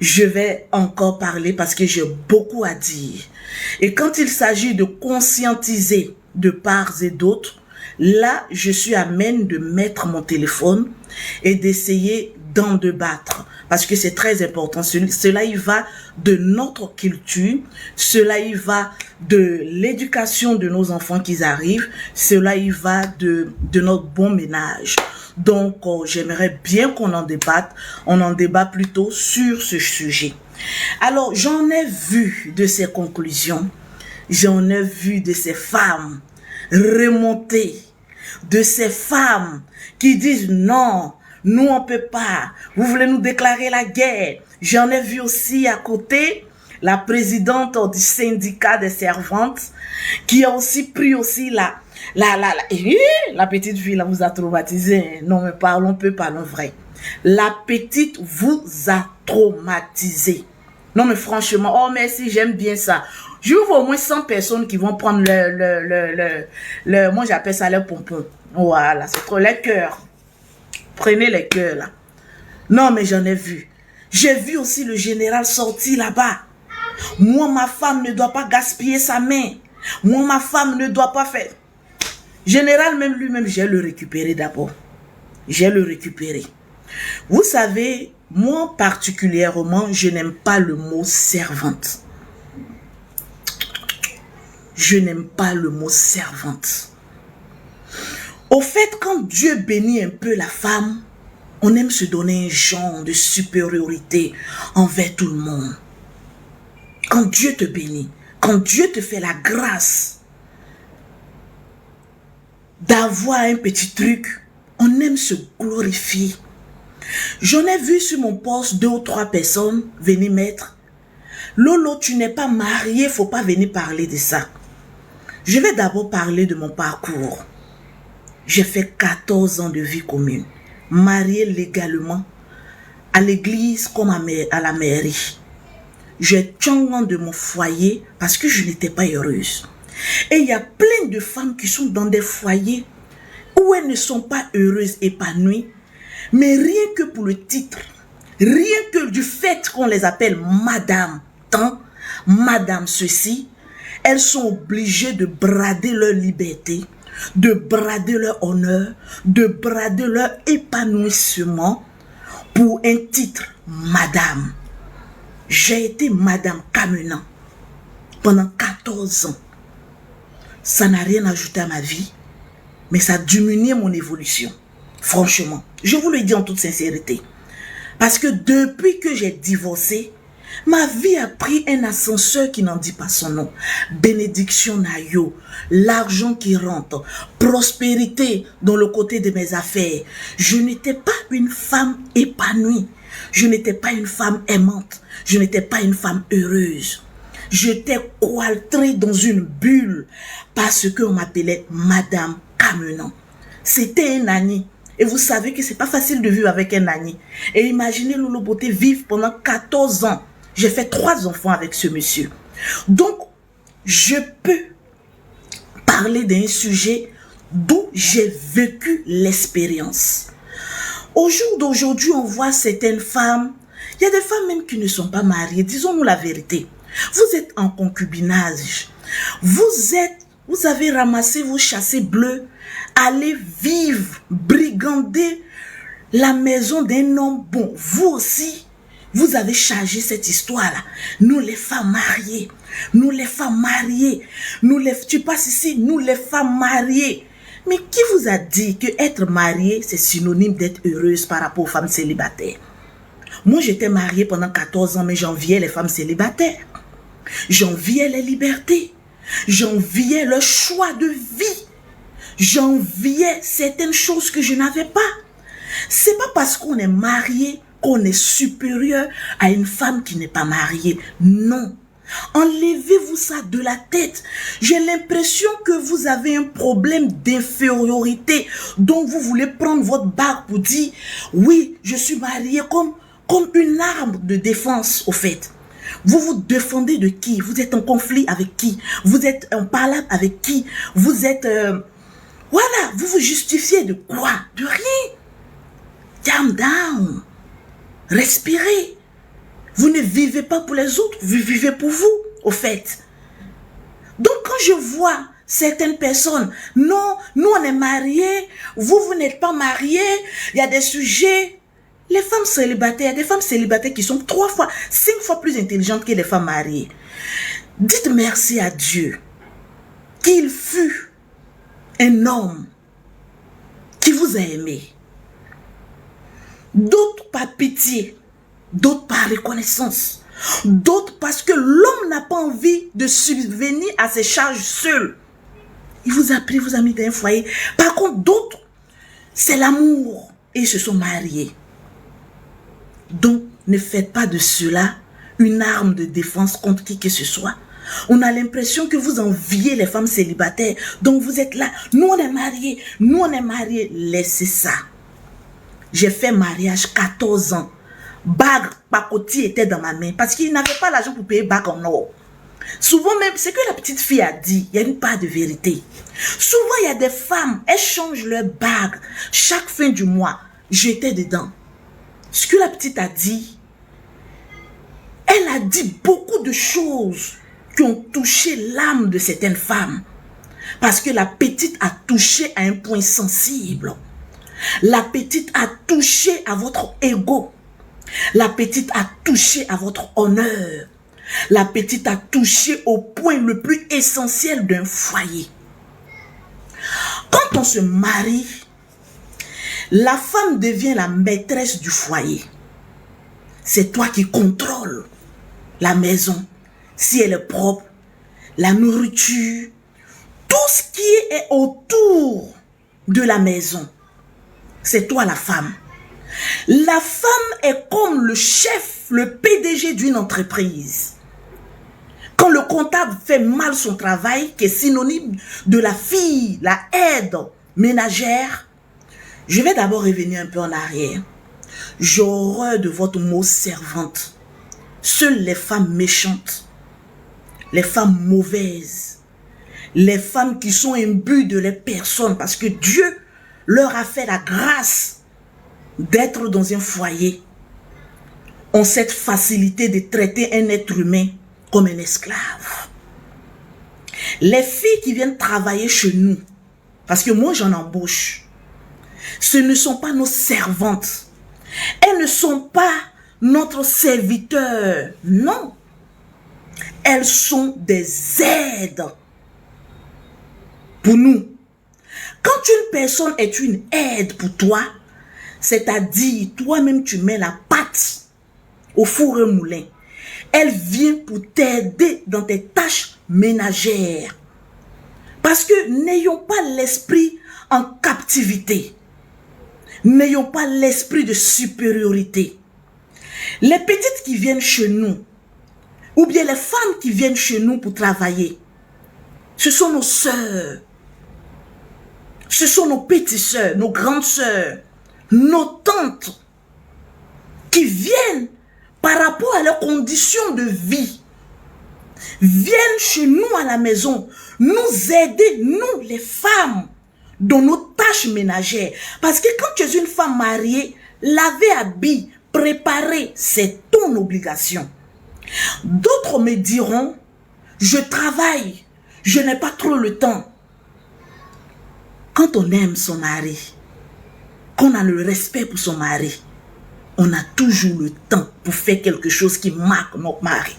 Je vais encore parler parce que j'ai beaucoup à dire. Et quand il s'agit de conscientiser de part et d'autre, là, je suis amène de mettre mon téléphone et d'essayer d'en débattre. Parce que c'est très important. Cela y va de notre culture. Cela y va de l'éducation de nos enfants qui arrivent. Cela y va de notre bon ménage. Donc, j'aimerais bien qu'on en débatte. On en débat plutôt sur ce sujet. Alors, j'en ai vu de ces conclusions. J'en ai vu de ces femmes remonter. De ces femmes qui disent non, nous on peut pas. Vous voulez nous déclarer la guerre. J'en ai vu aussi à côté la présidente du syndicat des servantes qui a aussi pris aussi la petite fille là vous a traumatisé. Non mais parlons vrai. La petite vous a traumatisé. Non mais franchement, oh merci, j'aime bien ça. Je vois au moins 100 personnes qui vont prendre moi j'appelle ça le pompon. Voilà, c'est trop les cœurs. Prenez les cœurs là. Non mais j'en ai vu. J'ai vu aussi le général sortir là-bas. Moi ma femme ne doit pas gaspiller sa main. Moi ma femme ne doit pas faire. Général même lui-même, j'ai le récupéré d'abord. J'ai le récupéré. Vous savez, moi particulièrement, je n'aime pas le mot servante. Je n'aime pas le mot servante. Au fait, quand Dieu bénit un peu la femme, on aime se donner un genre de supériorité envers tout le monde. Quand Dieu te bénit, quand Dieu te fait la grâce d'avoir un petit truc, on aime se glorifier. J'en ai vu sur mon poste 2 ou 3 personnes venir mettre Lolo, tu n'es pas marié, faut pas venir parler de ça. Je vais d'abord parler de mon parcours. J'ai fait 14 ans de vie commune, mariée légalement, à l'église comme à la mairie. J'ai 15 ans de mon foyer parce que je n'étais pas heureuse. Et il y a plein de femmes qui sont dans des foyers où elles ne sont pas heureuses, épanouies, mais rien que pour le titre, rien que du fait qu'on les appelle madame tant, madame ceci, elles sont obligées de brader leur liberté, de brader leur honneur, de brader leur épanouissement pour un titre madame. J'ai été madame Camenan pendant 14 ans. Ça n'a rien ajouté à ma vie, mais ça a diminué mon évolution. Franchement, je vous le dis en toute sincérité. Parce que depuis que j'ai divorcé, ma vie a pris un ascenseur qui n'en dit pas son nom. Bénédiction Nayo, l'argent qui rentre, prospérité dans le côté de mes affaires. Je n'étais pas une femme épanouie. Je n'étais pas une femme aimante. Je n'étais pas une femme heureuse. J'étais cloîtrée dans une bulle parce qu'on m'appelait Madame Camenan. C'était un Nani. Et vous savez que c'est pas facile de vivre avec un Nani. Et imaginez Lolo Beauté vivre pendant 14 ans. J'ai fait 3 enfants avec ce monsieur. Donc, je peux parler d'un sujet d'où j'ai vécu l'expérience. Au jour d'aujourd'hui, on voit certaines femmes. Il y a des femmes même qui ne sont pas mariées. Disons-nous la vérité. Vous êtes en concubinage. Vous avez ramassé vos chassés bleus. Allez vivre, brigander la maison d'un homme bon. Vous aussi, vous avez chargé cette histoire-là. Nous les femmes mariées. Nous les femmes mariées. Tu passes ici, nous les femmes mariées. Mais qui vous a dit que être mariée, c'est synonyme d'être heureuse par rapport aux femmes célibataires? Moi, j'étais mariée pendant 14 ans, mais j'enviais les femmes célibataires. J'enviais les libertés. J'enviais le choix de vie. J'enviais certaines choses que je n'avais pas. C'est pas parce qu'on est marié qu'on est supérieur à une femme qui n'est pas mariée. Non. Enlevez-vous ça de la tête. J'ai l'impression que vous avez un problème d'infériorité. Donc vous voulez prendre votre bague pour dire oui, je suis mariée comme une arme de défense au fait. Vous vous défendez de qui? Vous êtes en conflit avec qui? Vous êtes en palabre avec qui? Vous êtes... Voilà, vous vous justifiez de quoi? De rien. Calm down. Respirez. Vous ne vivez pas pour les autres, vous vivez pour vous, au fait. Donc quand je vois certaines personnes, non, nous on est mariés, vous n'êtes pas mariés, il y a des sujets. Les femmes célibataires, il y a des femmes célibataires qui sont 3 fois, 5 fois plus intelligentes que les femmes mariées. Dites merci à Dieu qu'il fut un homme qui vous a aimé. D'autres par pitié, d'autres par reconnaissance, d'autres parce que l'homme n'a pas envie de subvenir à ses charges seul. Il vous a pris, vous a mis dans un foyer. Par contre, d'autres, c'est l'amour et ils se sont mariés. Donc, ne faites pas de cela une arme de défense contre qui que ce soit. On a l'impression que vous enviez les femmes célibataires. Donc, vous êtes là. Nous, on est mariés. Nous, on est mariés. Laissez ça. J'ai fait mariage 14 ans. Bague pacotier était dans ma main parce qu'il n'avait pas l'argent pour payer bague en or. Souvent même, c'est que la petite fille a dit, il y a une part de vérité. Souvent, il y a des femmes, elles changent leur bague. Chaque fin du mois, j'étais dedans. Ce que la petite a dit, elle a dit beaucoup de choses qui ont touché l'âme de certaines femmes. Parce que la petite a touché à un point sensible. La petite a touché à votre ego. La petite a touché à votre honneur. La petite a touché au point le plus essentiel d'un foyer. Quand on se marie, la femme devient la maîtresse du foyer. C'est toi qui contrôles la maison, si elle est propre, la nourriture, tout ce qui est autour de la maison. C'est toi la femme. La femme est comme le chef, le PDG d'une entreprise. Quand le comptable fait mal son travail, qui est synonyme de la fille, la aide ménagère, je vais d'abord revenir un peu en arrière. J'ai horreur de votre mot servante. Seules les femmes méchantes, les femmes mauvaises, les femmes qui sont imbues de les personnes, parce que Dieu leur a fait la grâce d'être dans un foyer, ont cette facilité de traiter un être humain comme un esclave. Les filles qui viennent travailler chez nous, parce que moi j'en embauche, ce ne sont pas nos servantes. Elles ne sont pas notre serviteur. Non. Elles sont des aides pour nous. Quand une personne est une aide pour toi, c'est-à-dire toi-même tu mets la pâte au four et moulin, elle vient pour t'aider dans tes tâches ménagères. Parce que n'ayons pas l'esprit en captivité. N'ayons pas l'esprit de supériorité. Les petites qui viennent chez nous, ou bien les femmes qui viennent chez nous pour travailler, ce sont nos sœurs. Ce sont nos petites sœurs, nos grandes sœurs, nos tantes qui viennent par rapport à leurs conditions de vie. Viennent chez nous à la maison, nous aider, nous les femmes, dans nos tâches ménagères. Parce que quand tu es une femme mariée, laver, habiller, préparer, c'est ton obligation. D'autres me diront, je travaille, je n'ai pas trop le temps. Quand on aime son mari, qu'on a le respect pour son mari, on a toujours le temps pour faire quelque chose qui marque notre mari.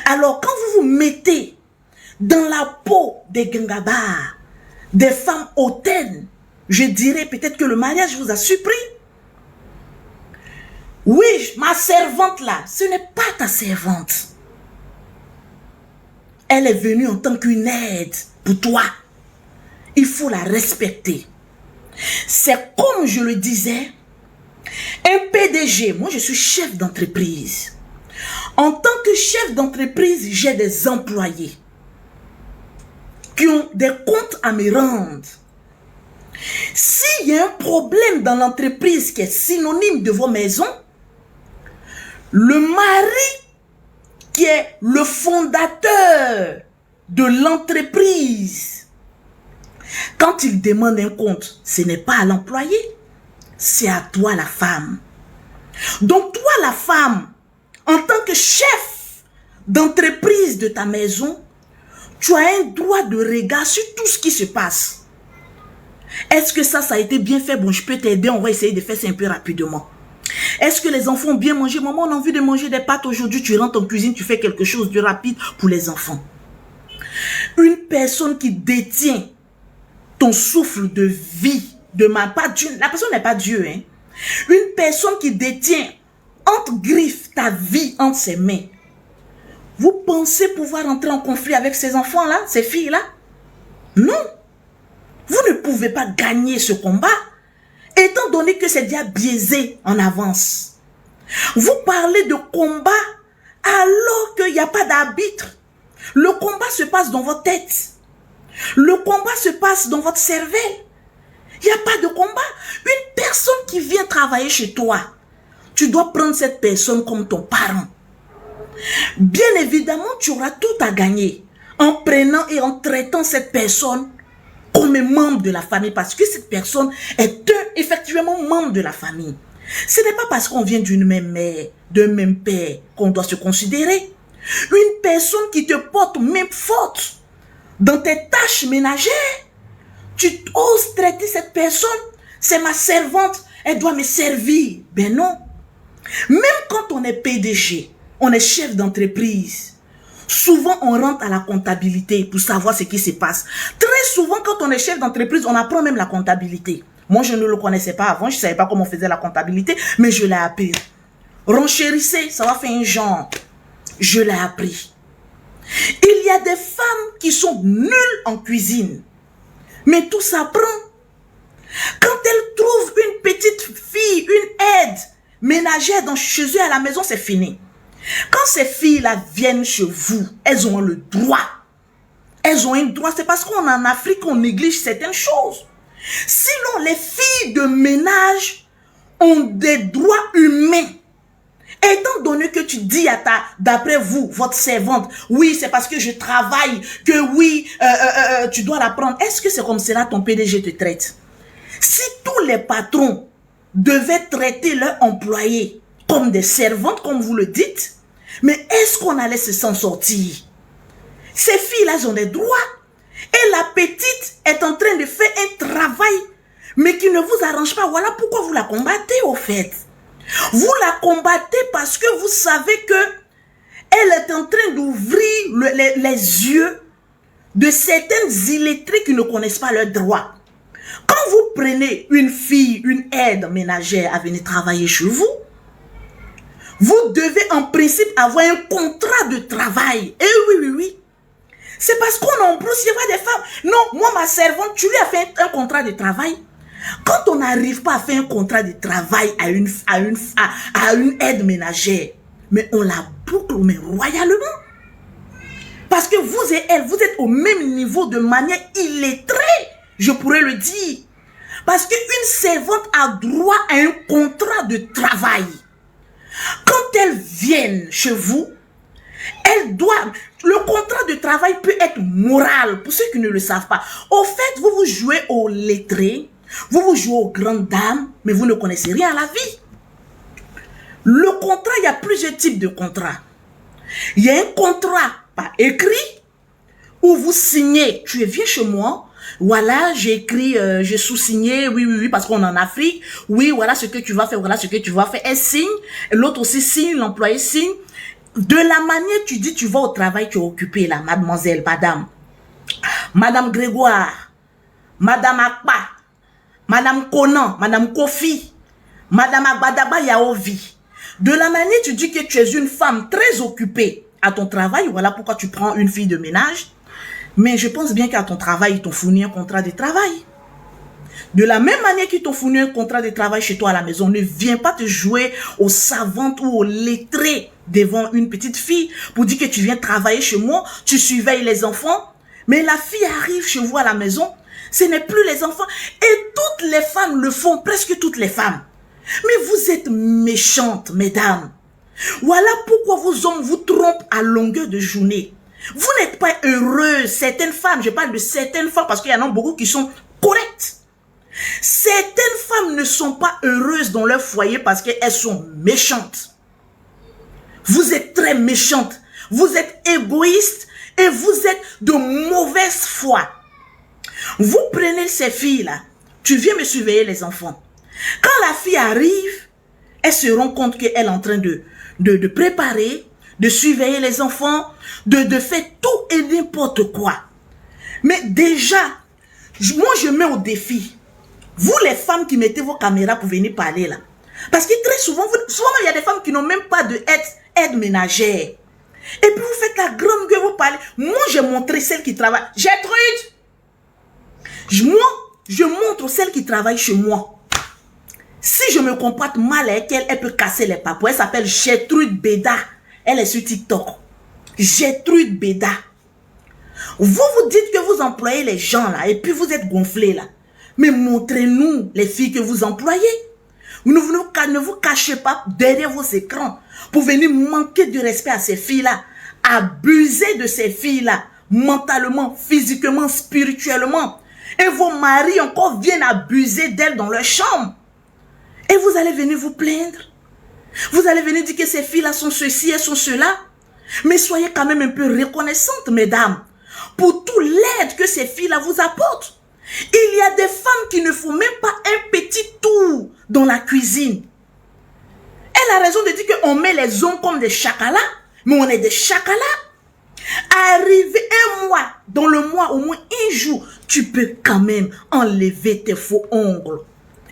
Alors quand vous vous mettez dans la peau des gangabars, des femmes hautaines, je dirais peut-être que le mariage vous a surpris. Oui, ma servante là, ce n'est pas ta servante. Elle est venue en tant qu'une aide pour toi. Il faut la respecter. C'est comme je le disais, un PDG, moi je suis chef d'entreprise. En tant que chef d'entreprise, j'ai des employés qui ont des comptes à me rendre. S'il y a un problème dans l'entreprise qui est synonyme de vos maisons, le mari qui est le fondateur de l'entreprise, quand il demande un compte, ce n'est pas à l'employé, c'est à toi la femme. Donc toi, la femme, en tant que chef d'entreprise de ta maison, tu as un droit de regard sur tout ce qui se passe. Est-ce que ça a été bien fait? Bon, je peux t'aider, on va essayer de faire ça un peu rapidement. Est-ce que les enfants ont bien mangé? Maman, on a envie de manger des pâtes aujourd'hui, tu rentres en cuisine, tu fais quelque chose de rapide pour les enfants. Une personne qui détient ton souffle de vie, pas Dieu, la personne n'est pas Dieu, hein. Une personne qui détient entre griffes ta vie entre ses mains. Vous pensez pouvoir entrer en conflit avec ces enfants-là, ces filles-là? Non. Vous ne pouvez pas gagner ce combat, étant donné que c'est déjà biaisé en avance. Vous parlez de combat alors qu'il n'y a pas d'arbitre. Le combat se passe dans votre tête. Le combat se passe dans votre cervelle. Il n'y a pas de combat. Une personne qui vient travailler chez toi, tu dois prendre cette personne comme ton parent. Bien évidemment, tu auras tout à gagner en prenant et en traitant cette personne comme un membre de la famille, parce que cette personne est effectivement membre de la famille. Ce n'est pas parce qu'on vient d'une même mère, d'un même père qu'on doit se considérer. Une personne qui te porte même faute dans tes tâches ménagères, tu oses traiter cette personne, c'est ma servante, elle doit me servir. Ben non. Même quand on est PDG, on est chef d'entreprise, souvent on rentre à la comptabilité pour savoir ce qui se passe. Très souvent quand on est chef d'entreprise, on apprend même la comptabilité. Moi je ne le connaissais pas avant, je ne savais pas comment on faisait la comptabilité, mais je l'ai appris. Renchérissez, ça va faire un genre. Je l'ai appris. Il y a des femmes qui sont nulles en cuisine, mais tout s'apprend. Quand elles trouvent une petite fille, une aide ménagère chez eux à la maison, c'est fini. Quand ces filles-là viennent chez vous, elles ont le droit. Elles ont un droit. C'est parce qu'on est en Afrique qu'on néglige certaines choses. Sinon, les filles de ménage ont des droits humains. Étant donné que tu dis d'après vous, votre servante, oui, c'est parce que je travaille, que oui, tu dois la prendre. Est-ce que c'est comme cela ton PDG te traite? Si tous les patrons devaient traiter leurs employés comme des servantes, comme vous le dites, mais est-ce qu'on allait s'en sortir? Ces filles-là, elles ont des droits. Et la petite est en train de faire un travail, mais qui ne vous arrange pas. Voilà pourquoi vous la combattez, au fait. Vous la combattez parce que vous savez que elle est en train d'ouvrir les yeux de certaines illettrées qui ne connaissent pas leurs droits. Quand vous prenez une fille, une aide ménagère à venir travailler chez vous, vous devez en principe avoir un contrat de travail. Et oui. C'est parce qu'on embrouille, il y a des femmes. Non, moi, ma servante, tu lui as fait un contrat de travail. Quand on n'arrive pas à faire un contrat de travail à une aide ménagère, mais on la boucle, mais royalement. Parce que vous et elle, vous êtes au même niveau de manière illettrée, je pourrais le dire. Parce qu'une servante a droit à un contrat de travail. Quand elles viennent chez vous, elles doivent... Le contrat de travail peut être moral, pour ceux qui ne le savent pas. Au fait, vous vous jouez aux lettrés, vous jouez aux grandes dames, mais vous ne connaissez rien à la vie. Le contrat, il y a plusieurs types de contrats. Il y a un contrat par écrit, où vous signez, tu viens chez moi, voilà, j'ai écrit, j'ai sous-signé, oui, parce qu'on est en Afrique, oui, voilà ce que tu vas faire, voilà ce que tu vas faire. Elle signe, l'autre aussi signe, l'employé signe. De la manière, tu dis, tu vas au travail, tu es occupé là, mademoiselle, madame Grégoire, madame Akpa, madame Conan, madame Kofi, madame Agbadaba Yaovi. De la manière, tu dis que tu es une femme très occupée à ton travail, voilà pourquoi tu prends une fille de ménage. Mais je pense bien qu'à ton travail, ils t'ont fourni un contrat de travail. De la même manière qu'ils t'ont fourni un contrat de travail chez toi à la maison, ne viens pas te jouer aux savantes ou aux lettrés devant une petite fille pour dire que tu viens travailler chez moi, tu surveilles les enfants. Mais la fille arrive chez vous à la maison, ce n'est plus les enfants. Et toutes les femmes le font, presque toutes les femmes. Mais vous êtes méchantes, mesdames. Voilà pourquoi vos hommes vous trompent à longueur de journée. Vous n'êtes pas heureux. Certaines femmes, je parle de certaines femmes parce qu'il y en a beaucoup qui sont correctes. Certaines femmes ne sont pas heureuses dans leur foyer parce qu'elles sont méchantes. Vous êtes très méchantes. Vous êtes égoïste et vous êtes de mauvaise foi. Vous prenez ces filles-là. Tu viens me surveiller les enfants. Quand la fille arrive, elle se rend compte qu'elle est en train de préparer, de surveiller les enfants, de faire tout et n'importe quoi. Mais déjà, moi je mets au défi. Vous les femmes qui mettez vos caméras pour venir parler là. Parce que très souvent, il y a des femmes qui n'ont même pas de aide ménagère. Et puis vous faites la grande gueule, vous parlez. Moi j'ai montré celle qui travaille. Gertrude! Moi, je montre celle qui travaille chez moi. Si je me comporte mal avec elle, elle peut casser les papous. Elle s'appelle Gertrude Beda. Elle est sur TikTok. Gertrude Beda. Vous vous dites que vous employez les gens là et puis vous êtes gonflés là. Mais montrez-nous les filles que vous employez. Ne vous cachez pas derrière vos écrans pour venir manquer de respect à ces filles-là. Abuser de ces filles-là, mentalement, physiquement, spirituellement. Et vos maris encore viennent abuser d'elles dans leur chambre. Et vous allez venir vous plaindre. Vous allez venir dire que ces filles-là sont ceci, elles sont cela. Mais soyez quand même un peu reconnaissantes, mesdames, pour toute l'aide que ces filles-là vous apportent. Il y a des femmes qui ne font même pas un petit tour dans la cuisine. Elle a raison de dire qu'on met les hommes comme des chacalas, mais on est des chacalas. Arrivé un mois, dans le mois, au moins un jour, tu peux quand même enlever tes faux ongles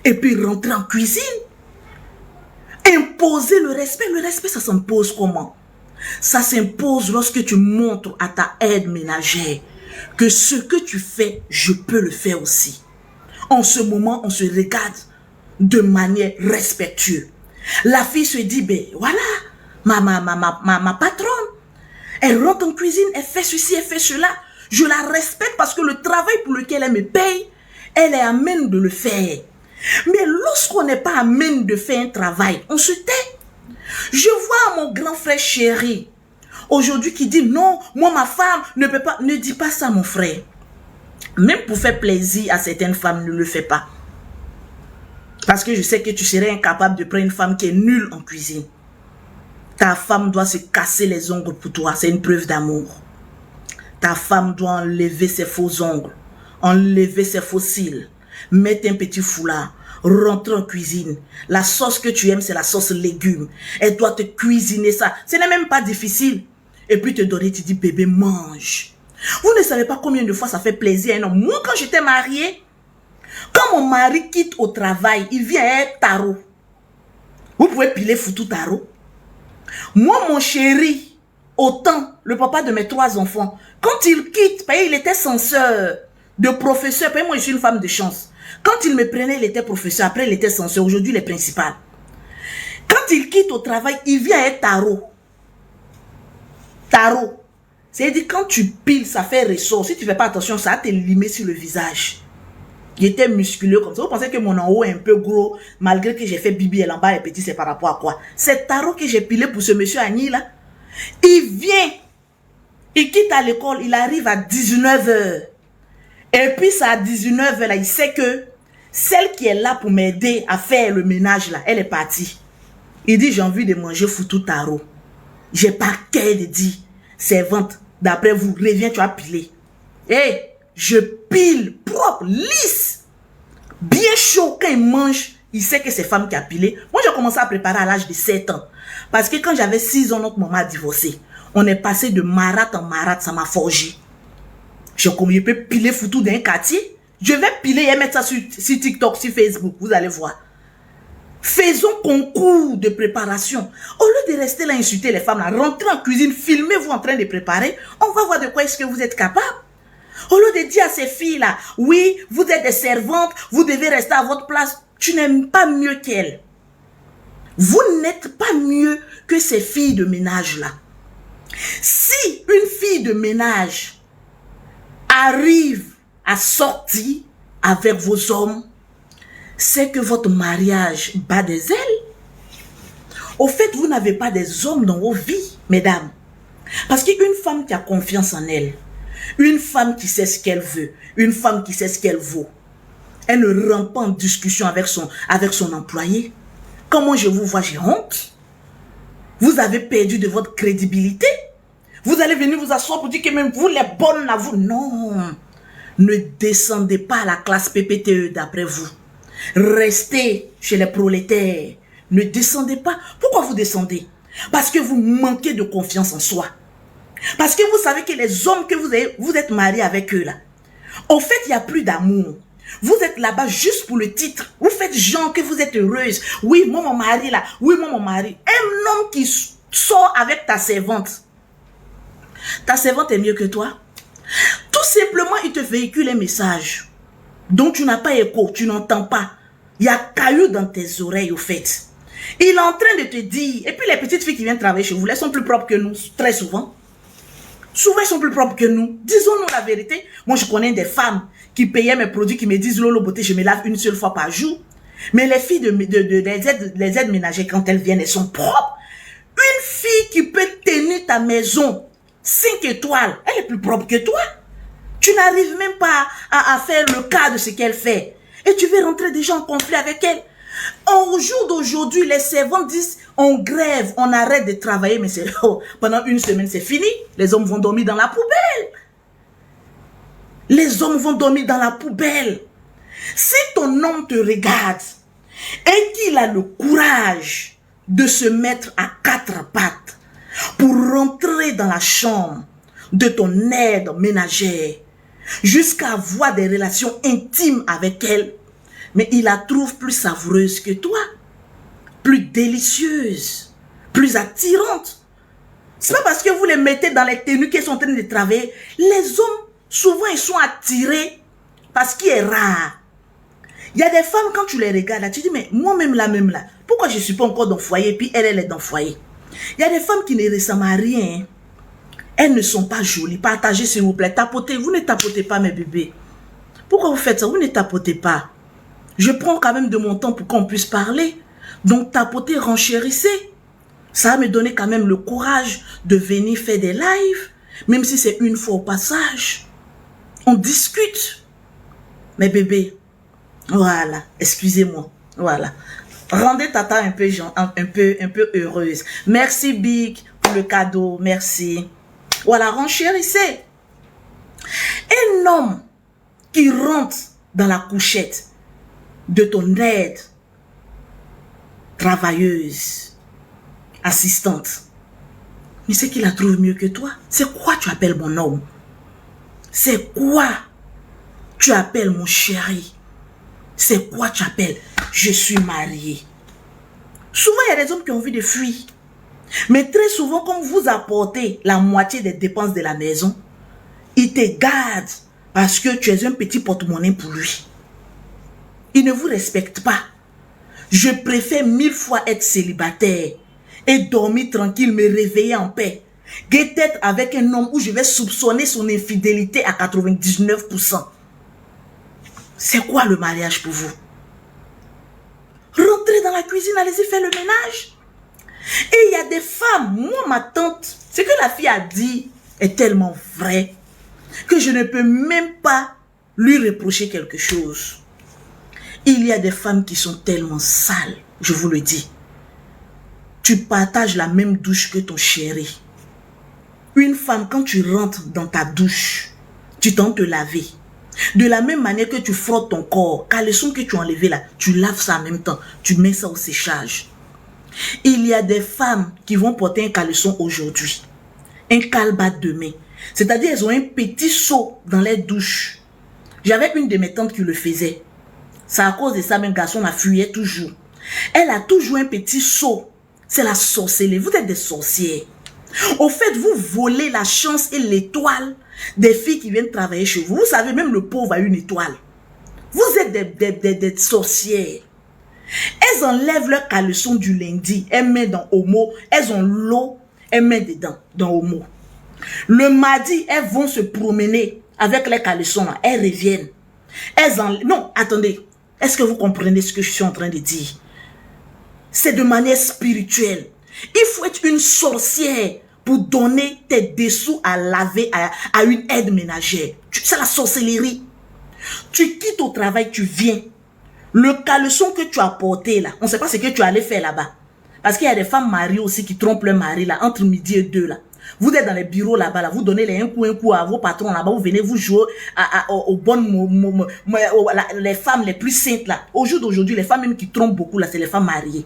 et puis rentrer en cuisine. Imposer le respect ça s'impose comment? Ça s'impose lorsque tu montres à ta aide ménagère que ce que tu fais, je peux le faire aussi. En ce moment, on se regarde de manière respectueuse. La fille se dit, ben voilà, ma patronne, elle rentre en cuisine, elle fait ceci, elle fait cela. Je la respecte parce que le travail pour lequel elle me paye, elle est amène de le faire. Mais lorsqu'on n'est pas amène de faire un travail, on se tait. Je vois mon grand frère chéri aujourd'hui qui dit non, moi ma femme ne peut pas. Ne dis pas ça mon frère. Même pour faire plaisir à certaines femmes, ne le fais pas. Parce que je sais que tu serais incapable de prendre une femme qui est nulle en cuisine. Ta femme doit se casser les ongles pour toi, c'est une preuve d'amour. Ta femme doit enlever ses faux ongles, enlever ses faux cils, mettre un petit foulard, rentrer en cuisine. La sauce que tu aimes, c'est la sauce légumes. Elle doit te cuisiner ça. Ce n'est même pas difficile. Et puis te donner, tu dis, bébé, mange. Vous ne savez pas combien de fois ça fait plaisir à un homme. Moi, quand j'étais mariée, quand mon mari quitte au travail, il vient à un tarot. Vous pouvez piler foutu tarot. Moi, mon chéri, autant, le papa de mes 3 enfants, quand il quitte, il était censeur de professeur. Moi, je suis une femme de chance. Quand il me prenait, il était professeur. Après, il était censeur. Aujourd'hui, il est principal. Quand il quitte au travail, il vient à un tarot. Tarot. C'est-à-dire, quand tu piles, ça fait ressort. Si tu ne fais pas attention, ça va te limer sur le visage. Il était musculeux comme ça. Vous pensez que mon en haut est un peu gros, malgré que j'ai fait bibi et en bas est petit, c'est par rapport à quoi? C'est tarot que j'ai pilé pour ce monsieur Agni là. Il vient, il quitte à l'école, il arrive à 19 h. Et puis ça à 19 h là, il sait que celle qui est là pour m'aider à faire le ménage là, elle est partie. Il dit, j'ai envie de manger foutu tarot. J'ai pas qu'à de dire, servante, d'après vous, reviens, tu as pilé. Et je pile propre, lisse, bien chaud. Quand il mange, il sait que c'est femme qui a pilé. Moi, j'ai commencé à préparer à l'âge de 7 ans. Parce que quand j'avais 6 ans, notre maman a divorcé. On est passé de marat en marat, ça m'a forgé. Je peux piler foutu d'un quartier. Je vais piler et mettre ça sur TikTok, sur Facebook, vous allez voir. Faisons concours de préparation. Au lieu de rester là, insulter les femmes, là, rentrez en cuisine, filmez-vous en train de préparer. On va voir de quoi est-ce que vous êtes capable. Au lieu de dire à ces filles-là, oui, vous êtes des servantes, vous devez rester à votre place. Tu n'aimes pas mieux qu'elles. Vous n'êtes pas mieux que ces filles de ménage-là. Si une fille de ménage arrive à sortir avec vos hommes, c'est que votre mariage bat des ailes. Au fait, vous n'avez pas des hommes dans vos vies, mesdames. Parce qu'une femme qui a confiance en elle, une femme qui sait ce qu'elle veut, une femme qui sait ce qu'elle vaut, Elle ne rentre pas en discussion avec son employé. Comment je vous vois, j'ai honte. Vous avez perdu de votre crédibilité. Vous allez venir vous asseoir pour dire que même vous, les bonnes là, vous... Non. Ne descendez pas à la classe PPTE d'après vous. Restez chez les prolétaires. Ne descendez pas. Pourquoi vous descendez? Parce que vous manquez de confiance en soi. Parce que vous savez que les hommes que vous êtes mariés avec eux là, en fait, il n'y a plus d'amour. Vous êtes là-bas juste pour le titre. Vous faites genre que vous êtes heureuse. Oui, moi, mon mari là. Oui, moi, mon mari. Un homme qui sort avec ta servante. Ta servante est mieux que toi. Tout simplement, il te véhicule un message dont tu n'as pas écho, tu n'entends pas. Il y a caillou dans tes oreilles, au fait. Il est en train de te dire, et puis les petites filles qui viennent travailler chez vous, elles sont plus propres que nous, très souvent. Souvent, elles sont plus propres que nous. Disons-nous la vérité. Moi, je connais des femmes qui payaient mes produits, qui me disent, Lolo Beauté, je me lave une seule fois par jour. Mais les filles les aides ménagères, quand elles viennent, elles sont propres. Une fille qui peut tenir ta maison 5 étoiles, elle est plus propre que toi. Tu n'arrives même pas à faire le cas de ce qu'elle fait. Et tu veux rentrer déjà en conflit avec elle. Au jour d'aujourd'hui, les servantes disent, on grève, on arrête de travailler, mais pendant une semaine, c'est fini. Les hommes vont dormir dans la poubelle. Les hommes vont dormir dans la poubelle. Si ton homme te regarde et qu'il a le courage de se mettre à 4 pattes pour rentrer dans la chambre de ton aide ménagère, jusqu'à avoir des relations intimes avec elle, mais il la trouve plus savoureuse que toi, plus délicieuse, plus attirante. C'est pas parce que vous les mettez dans les tenues qu'elles sont en train de travailler. Les hommes, souvent, ils sont attirés parce qu'il est rare. Il y a des femmes, quand tu les regardes, là, tu dis, mais moi-même là, pourquoi je ne suis pas encore dans le foyer, puis elle est dans le foyer. Il y a des femmes qui ne ressemblent à rien. Hein. Elles ne sont pas jolies. Partagez, s'il vous plaît. Tapotez. Vous ne tapotez pas, mes bébés. Pourquoi vous faites ça? Vous ne tapotez pas. Je prends quand même de mon temps pour qu'on puisse parler. Donc, tapotez, renchérissez. Ça va me donner quand même le courage de venir faire des lives. Même si c'est une fois au passage. On discute. Mes bébés. Voilà. Excusez-moi. Voilà. Rendez Tata un peu heureuse. Merci, Big, pour le cadeau. Merci. Voilà, renchérissez. Un homme qui rentre dans la couchette de ton aide, travailleuse, assistante, mais c'est qu'il la trouve mieux que toi. C'est quoi tu appelles mon homme? C'est quoi tu appelles mon chéri? C'est quoi tu appelles je suis mariée? Souvent, il y a des hommes qui ont envie de fuir. Mais très souvent, quand vous apportez la moitié des dépenses de la maison, il te garde parce que tu es un petit porte-monnaie pour lui. Il ne vous respecte pas. Je préfère 1000 fois être célibataire et dormir tranquille, me réveiller en paix, qu'être avec un homme où je vais soupçonner son infidélité à 99%. C'est quoi le mariage pour vous? Rentrez dans la cuisine, allez-y faire le ménage. Et il y a des femmes, moi ma tante, ce que la fille a dit est tellement vrai que je ne peux même pas lui reprocher quelque chose. Il y a des femmes qui sont tellement sales, je vous le dis. Tu partages la même douche que ton chéri. Une femme, quand tu rentres dans ta douche, tu tentes de laver. De la même manière que tu frottes ton corps, caleçon que tu as enlevé là, tu laves ça en même temps, tu mets ça au séchage. Il y a des femmes qui vont porter un caleçon aujourd'hui, un calbat demain. C'est-à-dire elles ont un petit seau dans les douches. J'avais une de mes tantes qui le faisait. C'est à cause de ça, même garçon la fuyait toujours. Elle a toujours un petit seau. C'est la sorcellerie. Vous êtes des sorcières. Au fait, vous volez la chance et l'étoile des filles qui viennent travailler chez vous. Vous savez, même le pauvre a une étoile. Vous êtes des sorcières. Elles enlèvent leur caleçon du lundi. Elles mettent dans Omo. Elles ont l'eau. Elles mettent dedans, dans Omo. Le mardi, elles vont se promener avec les caleçons. Là. Elles reviennent. Non, attendez. Est-ce que vous comprenez ce que je suis en train de dire? C'est de manière spirituelle. Il faut être une sorcière pour donner tes dessous à laver à une aide ménagère. C'est la sorcellerie. Tu quittes au travail, tu viens. Le caleçon que tu as porté là, on ne sait pas ce que tu allais faire là-bas. Parce qu'il y a des femmes mariées aussi qui trompent leur mari là, entre midi et 2 là. Vous êtes dans les bureaux là-bas, là, vous donnez un coup à vos patrons là-bas, vous venez vous jouer aux bonnes, les femmes les plus saintes là. Au jour d'aujourd'hui, les femmes même qui trompent beaucoup là, c'est les femmes mariées.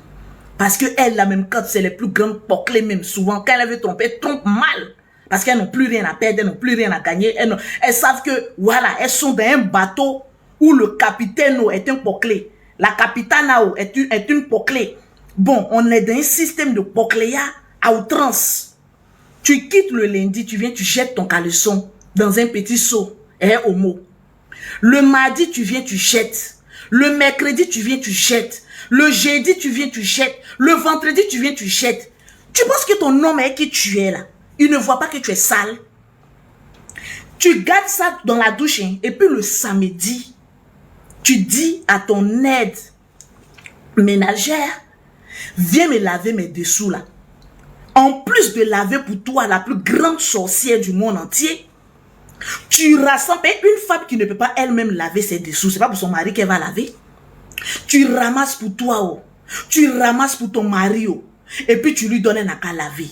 Parce que elles là même, quand c'est les plus grandes poclées même, souvent, quand elles veulent tromper, elles trompent mal. Parce qu'elles n'ont plus rien à perdre, elles n'ont plus rien à gagner. Elles savent que, voilà, elles sont dans un bateau où le capitaine est un poclé. La capitaine est une poclée. Bon, on est dans un système de pocléa à outrance. Tu quittes le lundi, tu viens, tu jettes ton caleçon dans un petit seau, homo. Le mardi, tu viens, tu jettes. Le mercredi, tu viens, tu jettes. Le jeudi, tu viens, tu jettes. Le vendredi, tu viens, tu jettes. Tu penses que ton homme est qui tu es là? Il ne voit pas que tu es sale. Tu gardes ça dans la douche, hein, et puis le samedi, tu dis à ton aide ménagère, viens me laver mes dessous là. En plus de laver pour toi la plus grande sorcière du monde entier, tu rassembles une femme qui ne peut pas elle-même laver ses dessous. C'est pas pour son mari qu'elle va laver. Tu ramasses pour toi, oh. Tu ramasses pour ton mari, oh. Et puis tu lui donnes un à laver.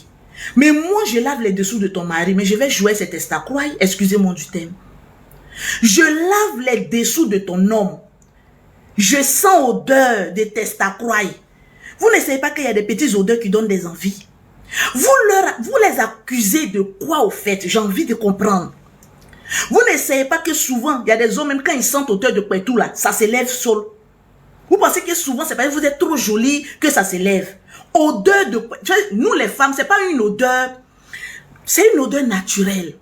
Mais moi, je lave les dessous de ton mari, mais je vais jouer cet estacroix, excusez-moi du thème. Je lave les dessous de ton homme. Je sens odeur de testacroix. Vous ne savez pas qu'il y a des petites odeurs qui donnent des envies. Vous les accusez de quoi au fait? J'ai envie de comprendre. Vous ne savez pas que souvent, il y a des hommes, même quand ils sentent odeur de tout là, ça s'élève seul. Vous pensez que souvent, c'est parce que vous êtes trop jolie que ça s'élève. Odeur de... Nous les femmes, c'est pas une odeur... C'est une odeur naturelle.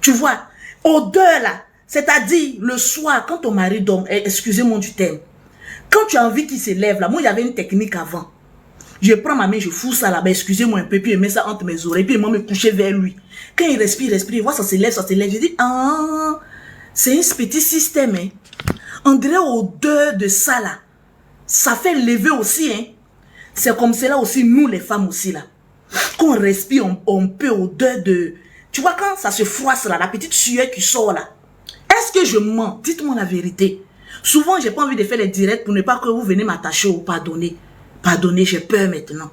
Tu vois, odeur là, c'est-à-dire le soir, quand ton mari dort, excusez-moi du thème, quand tu as envie qu'il s'élève là, moi il y avait une technique avant. Je prends ma main, je fous ça là-bas, excusez-moi un peu, puis je mets ça entre mes oreilles, puis moi me coucher vers lui. Quand il respire, il voit ça s'élève, je dis, ah, c'est un petit système, hein. On dirait odeur de ça là. Ça fait lever aussi, hein. C'est comme cela aussi, nous les femmes aussi là. Quand on respire, on peut odeur de... Tu vois quand ça se froisse là, la petite sueur qui sort là. Est-ce que je mens? Dites-moi la vérité. Souvent, j'ai pas envie de faire les directs pour ne pas que vous venez m'attacher ou pardonner. Pardonnez, j'ai peur maintenant.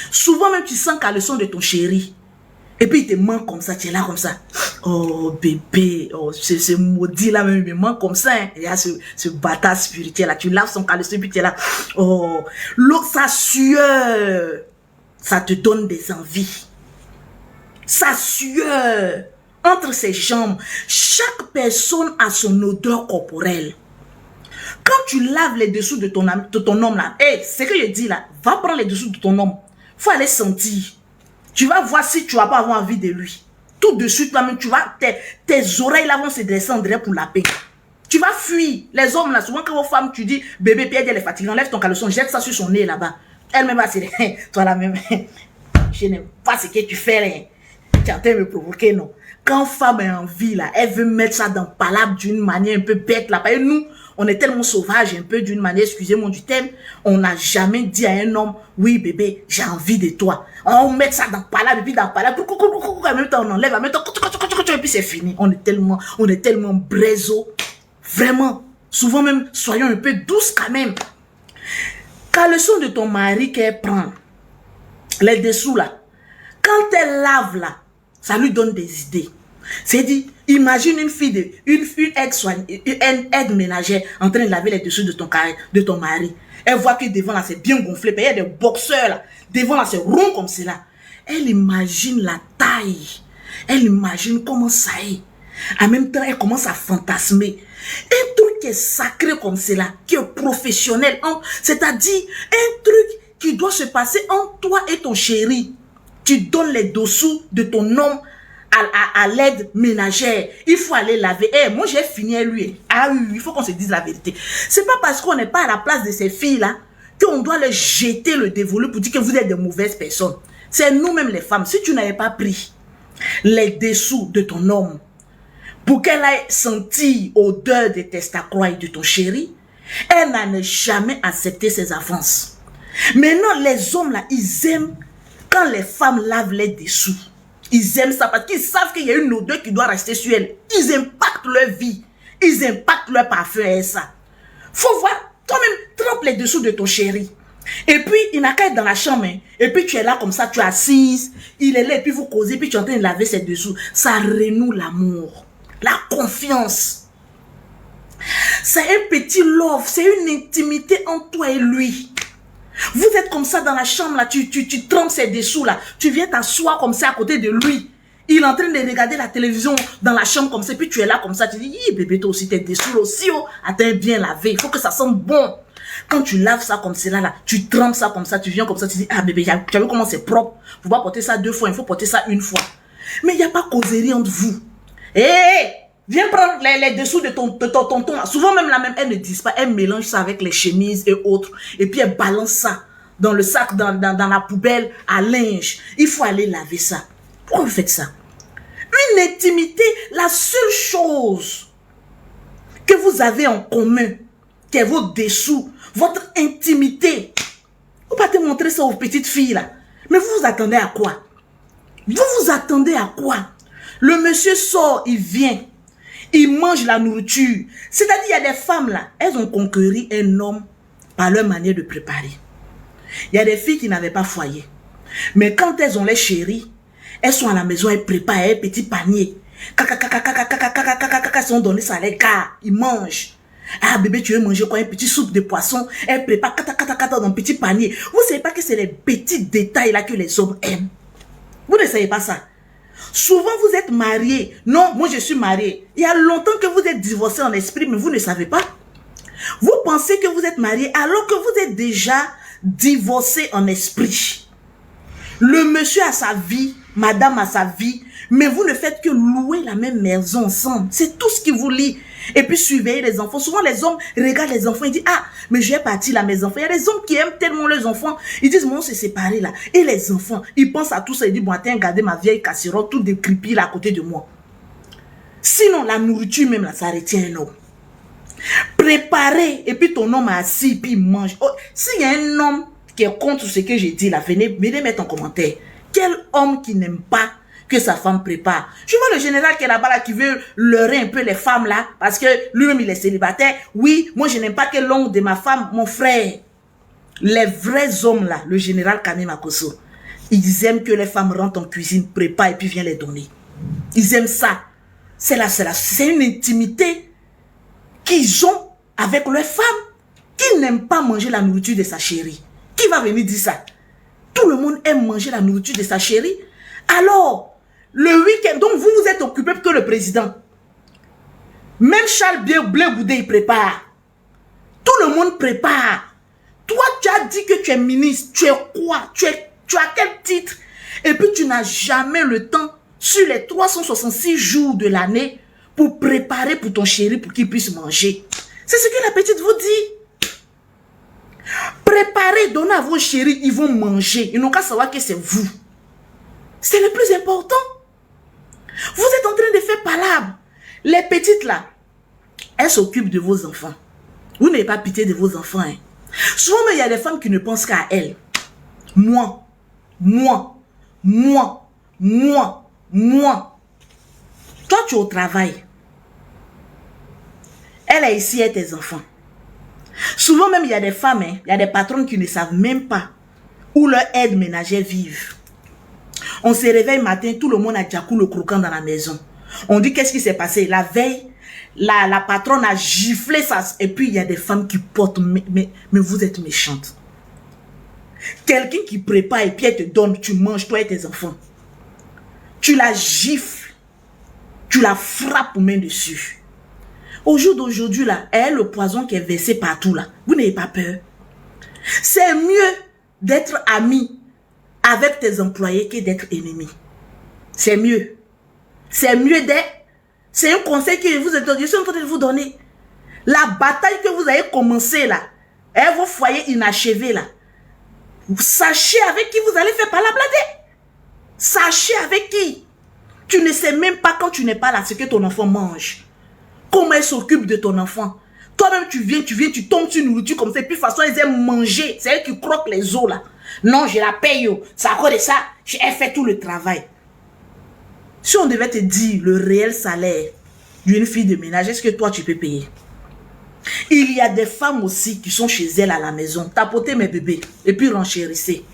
Souvent même tu sens qu'à le son de ton chéri. Et puis il te ment comme ça, tu es là comme ça. Oh bébé, oh, ce maudit là même, il me ment comme ça. Hein. Il y a ce bâtard spirituel là, tu laves son caleçon et puis tu es là. Oh, l'eau, sa sueur, ça te donne des envies. Sa sueur, entre ses jambes, chaque personne a son odeur corporelle. Quand tu laves les dessous de ton homme là, hey, c'est que je dis là, va prendre les dessous de ton homme. Faut aller sentir. Tu vas voir si tu vas pas avoir envie de lui. Tout de suite, toi-même, tu vas, tes oreilles là vont se descendre pour la paix. Tu vas fuir. Les hommes là, souvent quand vos femmes, tu dis, bébé, Pierre, elle est fatiguée, enlève ton caleçon, jette ça sur son nez là-bas. Elle-même va se dire, toi là même, je n'aime pas ce que tu fais là. Tu es en train de me provoquer, non. Quand femme est en vie là, elle veut mettre ça dans palabre d'une manière un peu bête là. Et nous, on est tellement sauvages un peu d'une manière, excusez-moi du thème, on n'a jamais dit à un homme, oui bébé, j'ai envie de toi. On met ça dans palabre, et puis dans palabre, en même temps on enlève, en même temps, et puis c'est fini. On est tellement braiseaux. Vraiment. Souvent même, soyons un peu douces quand même. Quand le son de ton mari qu'elle prend, les dessous là, quand elle lave là, ça lui donne des idées. C'est dit, imagine une aide ménagère en train de laver les dessous de ton mari. Elle voit que devant là c'est bien gonflé, il y a des boxeurs là, devant là c'est rond comme cela. Elle imagine la taille, elle imagine comment ça est. En même temps, elle commence à fantasmer. Un truc qui est sacré comme cela, qui est professionnel, c'est-à-dire un truc qui doit se passer entre toi et ton chéri. Tu donnes les dessous de ton homme à l'aide ménagère. Il faut aller laver. Moi j'ai fini à lui. Ah oui, il faut qu'on se dise la vérité. C'est pas parce qu'on n'est pas à la place de ces filles-là qu'on doit leur jeter le dévolu pour dire que vous êtes de mauvaises personnes. C'est nous-mêmes les femmes. Si tu n'avais pas pris les dessous de ton homme pour qu'elle ait senti odeur de testacroix de ton chéri, elle n'a jamais accepté ses avances. Maintenant, les hommes là, ils aiment quand les femmes lavent les dessous. Ils aiment ça parce qu'ils savent qu'il y a une odeur qui doit rester sur elles. Ils impactent leur vie. Ils impactent leur parfum et ça. Faut voir, toi-même, trempe les dessous de ton chéri. Et puis, il n'a qu'à être dans la chambre. Hein. Et puis, tu es là comme ça, tu es assise. Il est là, et puis vous causez, puis tu es en train de laver ses dessous. Ça renoue l'amour, la confiance. C'est un petit love, c'est une intimité entre toi et lui. Vous êtes comme ça dans la chambre, là, tu trempes ses dessous, là. Tu viens t'asseoir comme ça à côté de lui. Il est en train de regarder la télévision dans la chambre comme ça, puis tu es là comme ça, tu dis, bébé, toi aussi, tes dessous aussi, oh, attends, bien lavé, il faut que ça sente bon. Quand tu laves ça comme cela, là, tu trempes ça comme ça, tu viens comme ça, tu dis, ah bébé, tu as vu comment c'est propre. Il ne faut pas porter ça 2 fois, il faut porter ça 1 fois. Mais il n'y a pas causerie entre vous. Hé, viens prendre les dessous de ton tonton. Souvent même la même, elles ne disent pas, elles mélangent ça avec les chemises et autres. Et puis elles balancent ça dans le sac, dans la poubelle à linge. Il faut aller laver ça. Pourquoi vous faites ça? Une intimité, la seule chose que vous avez en commun, qui est vos dessous, votre intimité. Vous ne pouvez pas te montrer ça aux petites filles là. Mais vous vous attendez à quoi? Vous vous attendez à quoi? Le monsieur sort, il vient. Il mange la nourriture. C'est-à-dire, il y a des femmes là, elles ont conquéri un homme par leur manière de préparer. Il y a des filles qui n'avaient pas foyer. Mais quand elles ont les chéris, elles sont à la maison, elles préparent un petit panier. Elles sont données ça à les gars, ils mangent. Ah bébé, tu veux manger quoi? Un petit soupe de poisson. Elle prépare dans un petit panier. Vous ne savez pas que c'est les petits détails là que les hommes aiment. Vous ne savez pas ça. Souvent vous êtes mariés. Non, moi je suis mariée. Il y a longtemps que vous êtes divorcés en esprit, mais vous ne savez pas. Vous pensez que vous êtes mariés alors que vous êtes déjà divorcés en esprit. Le monsieur a sa vie, madame a sa vie, mais vous ne faites que louer la même maison ensemble. C'est tout ce qui vous lie. Et puis surveiller les enfants. Souvent les hommes regardent les enfants et disent, ah, mais je vais partir là, mes enfants. Il y a des hommes qui aiment tellement leurs enfants. Ils disent, moi on s'est séparés là. Et les enfants, ils pensent à tout ça. Ils disent, bon, attends, regardez ma vieille casserole, tout décrépit là à côté de moi. Sinon, la nourriture même là, ça retient un homme. Préparer, et puis ton homme est assis, puis il mange. Oh, s'il y a un homme qui est contre ce que j'ai dit là, venez mettre en commentaire. Quel homme qui n'aime pas que sa femme prépare? Je vois le général qui est là-bas, là, qui veut leurrer un peu les femmes là, parce que lui-même il est célibataire. Oui, moi je n'aime pas que l'oncle de ma femme, mon frère. Les vrais hommes là, le général Kani Makosso, ils aiment que les femmes rentrent en cuisine, préparent et puis viennent les donner. Ils aiment ça. C'est une intimité qu'ils ont avec leurs femmes, qui n'aiment pas manger la nourriture de sa chérie. Qui va venir dire ça? Tout le monde aime manger la nourriture de sa chérie. Alors, le week-end, donc vous vous êtes occupé que le président. Même Charles Blé Goudé, il prépare. Tout le monde prépare. Toi, tu as dit que tu es ministre. Tu es quoi? Tu as quel titre? Et puis, tu n'as jamais le temps, sur les 366 jours de l'année, pour préparer pour ton chéri, pour qu'il puisse manger. C'est ce que la petite vous dit. Préparez, donnez à vos chéris, ils vont manger. Ils n'ont qu'à savoir que c'est vous. C'est le plus important. Vous êtes en train de faire palabre. Les petites là, elles s'occupent de vos enfants. Vous n'avez pas pitié de vos enfants. Hein. Souvent, il y a des femmes qui ne pensent qu'à elles. Moi. Toi, tu es au travail. Elle est ici et tes enfants. Souvent même, il y a des femmes, hein, il y a des patronnes qui ne savent même pas où leur aide ménagère vivent. On se réveille matin, tout le monde a déjà le croquant dans la maison. On dit qu'est-ce qui s'est passé? La veille, la patronne a giflé ça. Et puis il y a des femmes qui portent, mais vous êtes méchantes. Quelqu'un qui prépare et puis elle te donne, tu manges toi et tes enfants. Tu la gifles. Tu la frappes aux mains dessus. Au jour d'aujourd'hui, là, elle, le poison qui est versé partout, là, vous n'avez pas peur. C'est mieux d'être ami avec tes employés que d'être ennemi. C'est mieux. C'est mieux d'être... C'est un conseil que je suis en train de vous donner. La bataille que vous avez commencé, là, et vos foyers inachevés, là, sachez avec qui vous allez faire palablader. Sachez avec qui. Tu ne sais même pas quand tu n'es pas là ce que ton enfant mange. Comment elle s'occupe de ton enfant. Toi-même, tu viens, tu tombes sur une nourriture comme ça. Et puis, de toute façon, elles aiment manger. C'est elle qui croque les os, là. Non, je la paye. C'est à cause de ça, elle fait tout le travail. Si on devait te dire le réel salaire d'une fille de ménage, est-ce que toi, tu peux payer? Il y a des femmes aussi qui sont chez elles à la maison, tapoter mes bébés et puis renchérisser.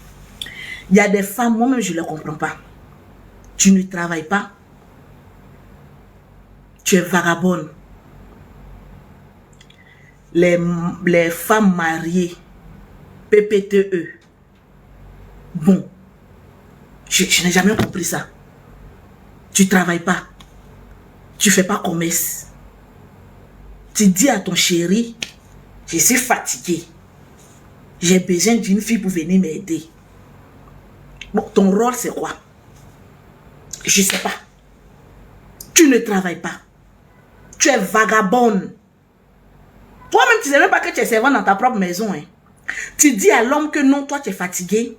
Il y a des femmes, moi-même, je ne les comprends pas. Tu ne travailles pas. Tu es vagabonde. Les femmes mariées, PPTE. Bon, je n'ai jamais compris ça. Tu ne travailles pas. Tu ne fais pas commerce. Tu dis à ton chéri, je suis fatigué. J'ai besoin d'une fille pour venir m'aider. Bon, ton rôle c'est quoi? Je ne sais pas. Tu ne travailles pas. Tu es vagabonde. Toi-même, tu ne sais même pas que tu es servante dans ta propre maison. Hein. Tu dis à l'homme que non, toi tu es fatigué.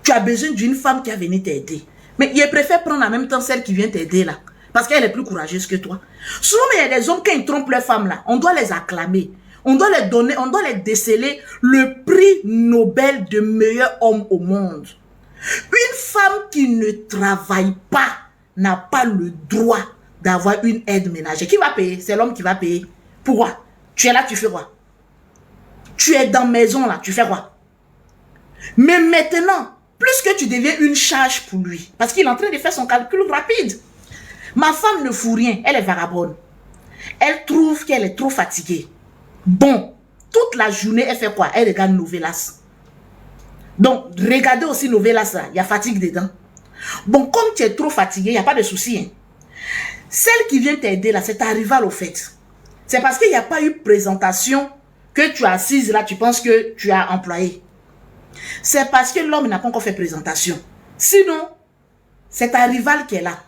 Tu as besoin d'une femme qui va venir t'aider. Mais il préfère prendre en même temps celle qui vient t'aider là. Parce qu'elle est plus courageuse que toi. Souvent, il y a des hommes, quand ils trompent leurs femmes là, on doit les acclamer. On doit les donner, on doit les déceler le prix Nobel de meilleur homme au monde. Une femme qui ne travaille pas n'a pas le droit d'avoir une aide ménagère. Qui va payer? C'est l'homme qui va payer. Pourquoi? Tu es là, tu fais quoi? Tu es dans la maison là, tu fais quoi? Mais maintenant, plus que tu deviens une charge pour lui, parce qu'il est en train de faire son calcul rapide. Ma femme ne fout rien, elle est vagabonde. Elle trouve qu'elle est trop fatiguée. Bon, toute la journée, elle fait quoi? Elle regarde Novelas. Donc, regardez aussi Novelas là, il y a fatigue dedans. Bon, comme tu es trop fatigué, il n'y a pas de souci. Hein. Celle qui vient t'aider là, c'est ta rivale au fait. C'est parce qu'il n'y a pas eu présentation que tu es assise là, tu penses que tu as employé. C'est parce que l'homme n'a pas encore fait présentation. Sinon, c'est ta rivale qui est là.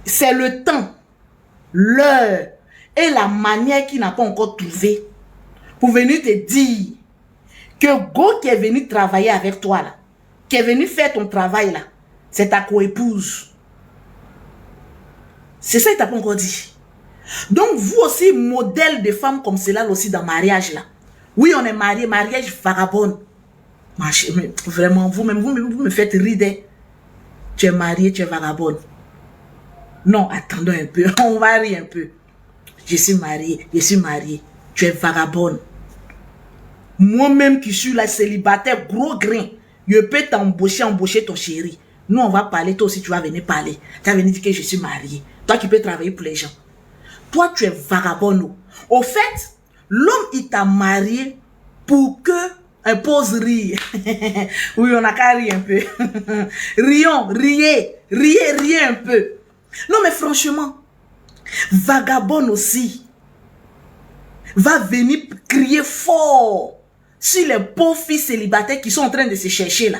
C'est le temps, l'heure et la manière qu'il n'a pas encore trouvé pour venir te dire que Go qui est venu travailler avec toi là, qui est venu faire ton travail là, c'est ta coépouse. C'est ça qu'il t'a pas encore dit. Donc vous aussi, modèle de femme comme cela aussi dans le mariage là. Oui, on est marié, mariage vagabonde. Mais vraiment, vous-même, vous me faites rire. Tu es marié, tu es vagabonde. Non, attendons un peu, on va rire un peu. Je suis marié, tu es vagabonde. Moi-même qui suis la célibataire, gros grain, je peux embaucher ton chéri. Nous, on va parler, toi aussi, tu vas venir parler. Tu vas venir dire que je suis marié. Toi qui peux travailler pour les gens. Toi, tu es vagabonde. Au fait, l'homme, il t'a marié pour que impose rire. Oui, on a qu'à rire un peu. Riez un peu. Non, mais franchement, vagabonde aussi va venir crier fort sur les pauvres filles célibataires qui sont en train de se chercher là,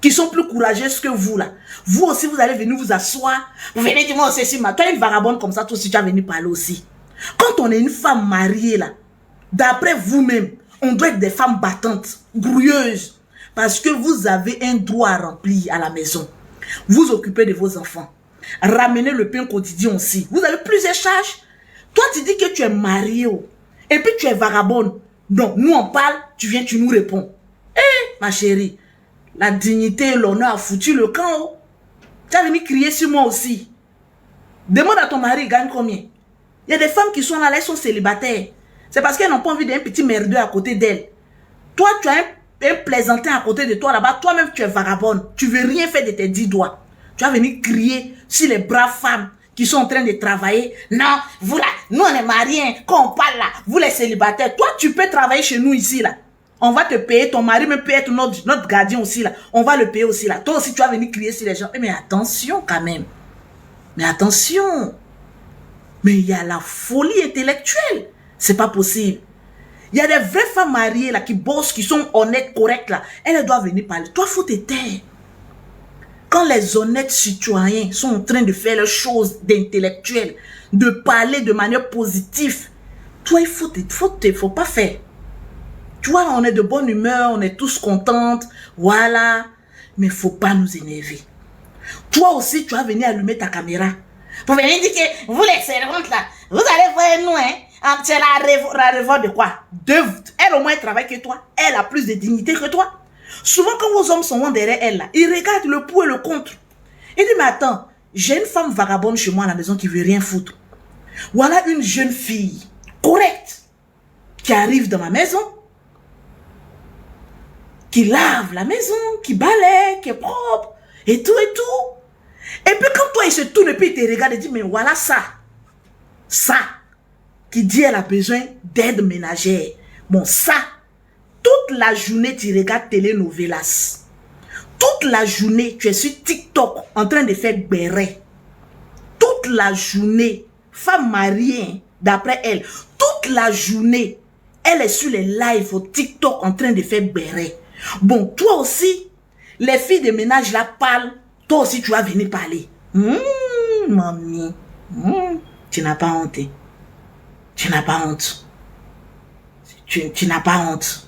qui sont plus courageuses que vous là. Vous aussi, vous allez venir vous asseoir. Vous venez dire moi aussi, toi une vagabonde comme ça, toi aussi tu vas venir parler aussi. Quand on est une femme mariée là, d'après vous-même, on doit être des femmes battantes, grouilleuses, parce que vous avez un droit à remplir à la maison. Vous occupez de vos enfants. Ramener le pain quotidien aussi. Vous avez plusieurs charges. Toi, tu dis que tu es marié. Et puis tu es vagabonde. Donc, nous on parle, tu viens, tu nous réponds. Ma chérie, la dignité et l'honneur a foutu le camp. Tu vas venir crier sur moi aussi. Demande à ton mari, il gagne combien? Il y a des femmes qui sont là, elles sont célibataires. C'est parce qu'elles n'ont pas envie d'un petit merdeux à côté d'elles. Toi, tu as un plaisantin à côté de toi là-bas. Toi-même, tu es vagabonde. Tu ne veux rien faire de tes 10 doigts. Tu vas venir crier sur les braves femmes qui sont en train de travailler. Non, vous là, nous on est mariés, quand on parle là, vous les célibataires, toi tu peux travailler chez nous ici là. On va te payer, ton mari même peut être notre gardien aussi là. On va le payer aussi là. Toi aussi tu vas venir crier sur les gens. Mais attention quand même. Mais attention. Mais il y a la folie intellectuelle. C'est pas possible. Il y a des vraies femmes mariées là qui bossent, qui sont honnêtes, correctes là. Elles doivent venir parler. Toi, faut te taire. Quand les honnêtes citoyens sont en train de faire leurs choses d'intellectuel, de parler de manière positive, toi, il faut pas faire. Tu vois, on est de bonne humeur, on est tous contentes, voilà. Mais il ne faut pas nous énerver. Toi aussi, tu vas venir allumer ta caméra. Pour venir dire que vous les servantes là, vous allez voir nous, hein. C'est la révolte de quoi? Elle au moins travaille que toi. Elle a plus de dignité que toi. Souvent, quand vos hommes sont derrière elle, là, ils regardent le pour et le contre. Ils disent, mais attends, j'ai une femme vagabonde chez moi à la maison qui ne veut rien foutre. Voilà une jeune fille correcte qui arrive dans ma maison, qui lave la maison, qui balaye, qui est propre, et tout et tout. Et puis quand toi, il se tourne et puis il te regarde et dit, mais voilà ça, qui dit elle a besoin d'aide ménagère. Bon, ça, toute la journée, tu regardes telenovelas. Toute la journée, tu es sur TikTok en train de faire béret. Toute la journée, femme mariée, d'après elle, toute la journée, elle est sur les lives au TikTok en train de faire béret. Bon, toi aussi, les filles de ménage là parlent, toi aussi tu vas venir parler. Mamie, tu n'as pas honte. Tu n'as pas honte. Tu n'as pas honte.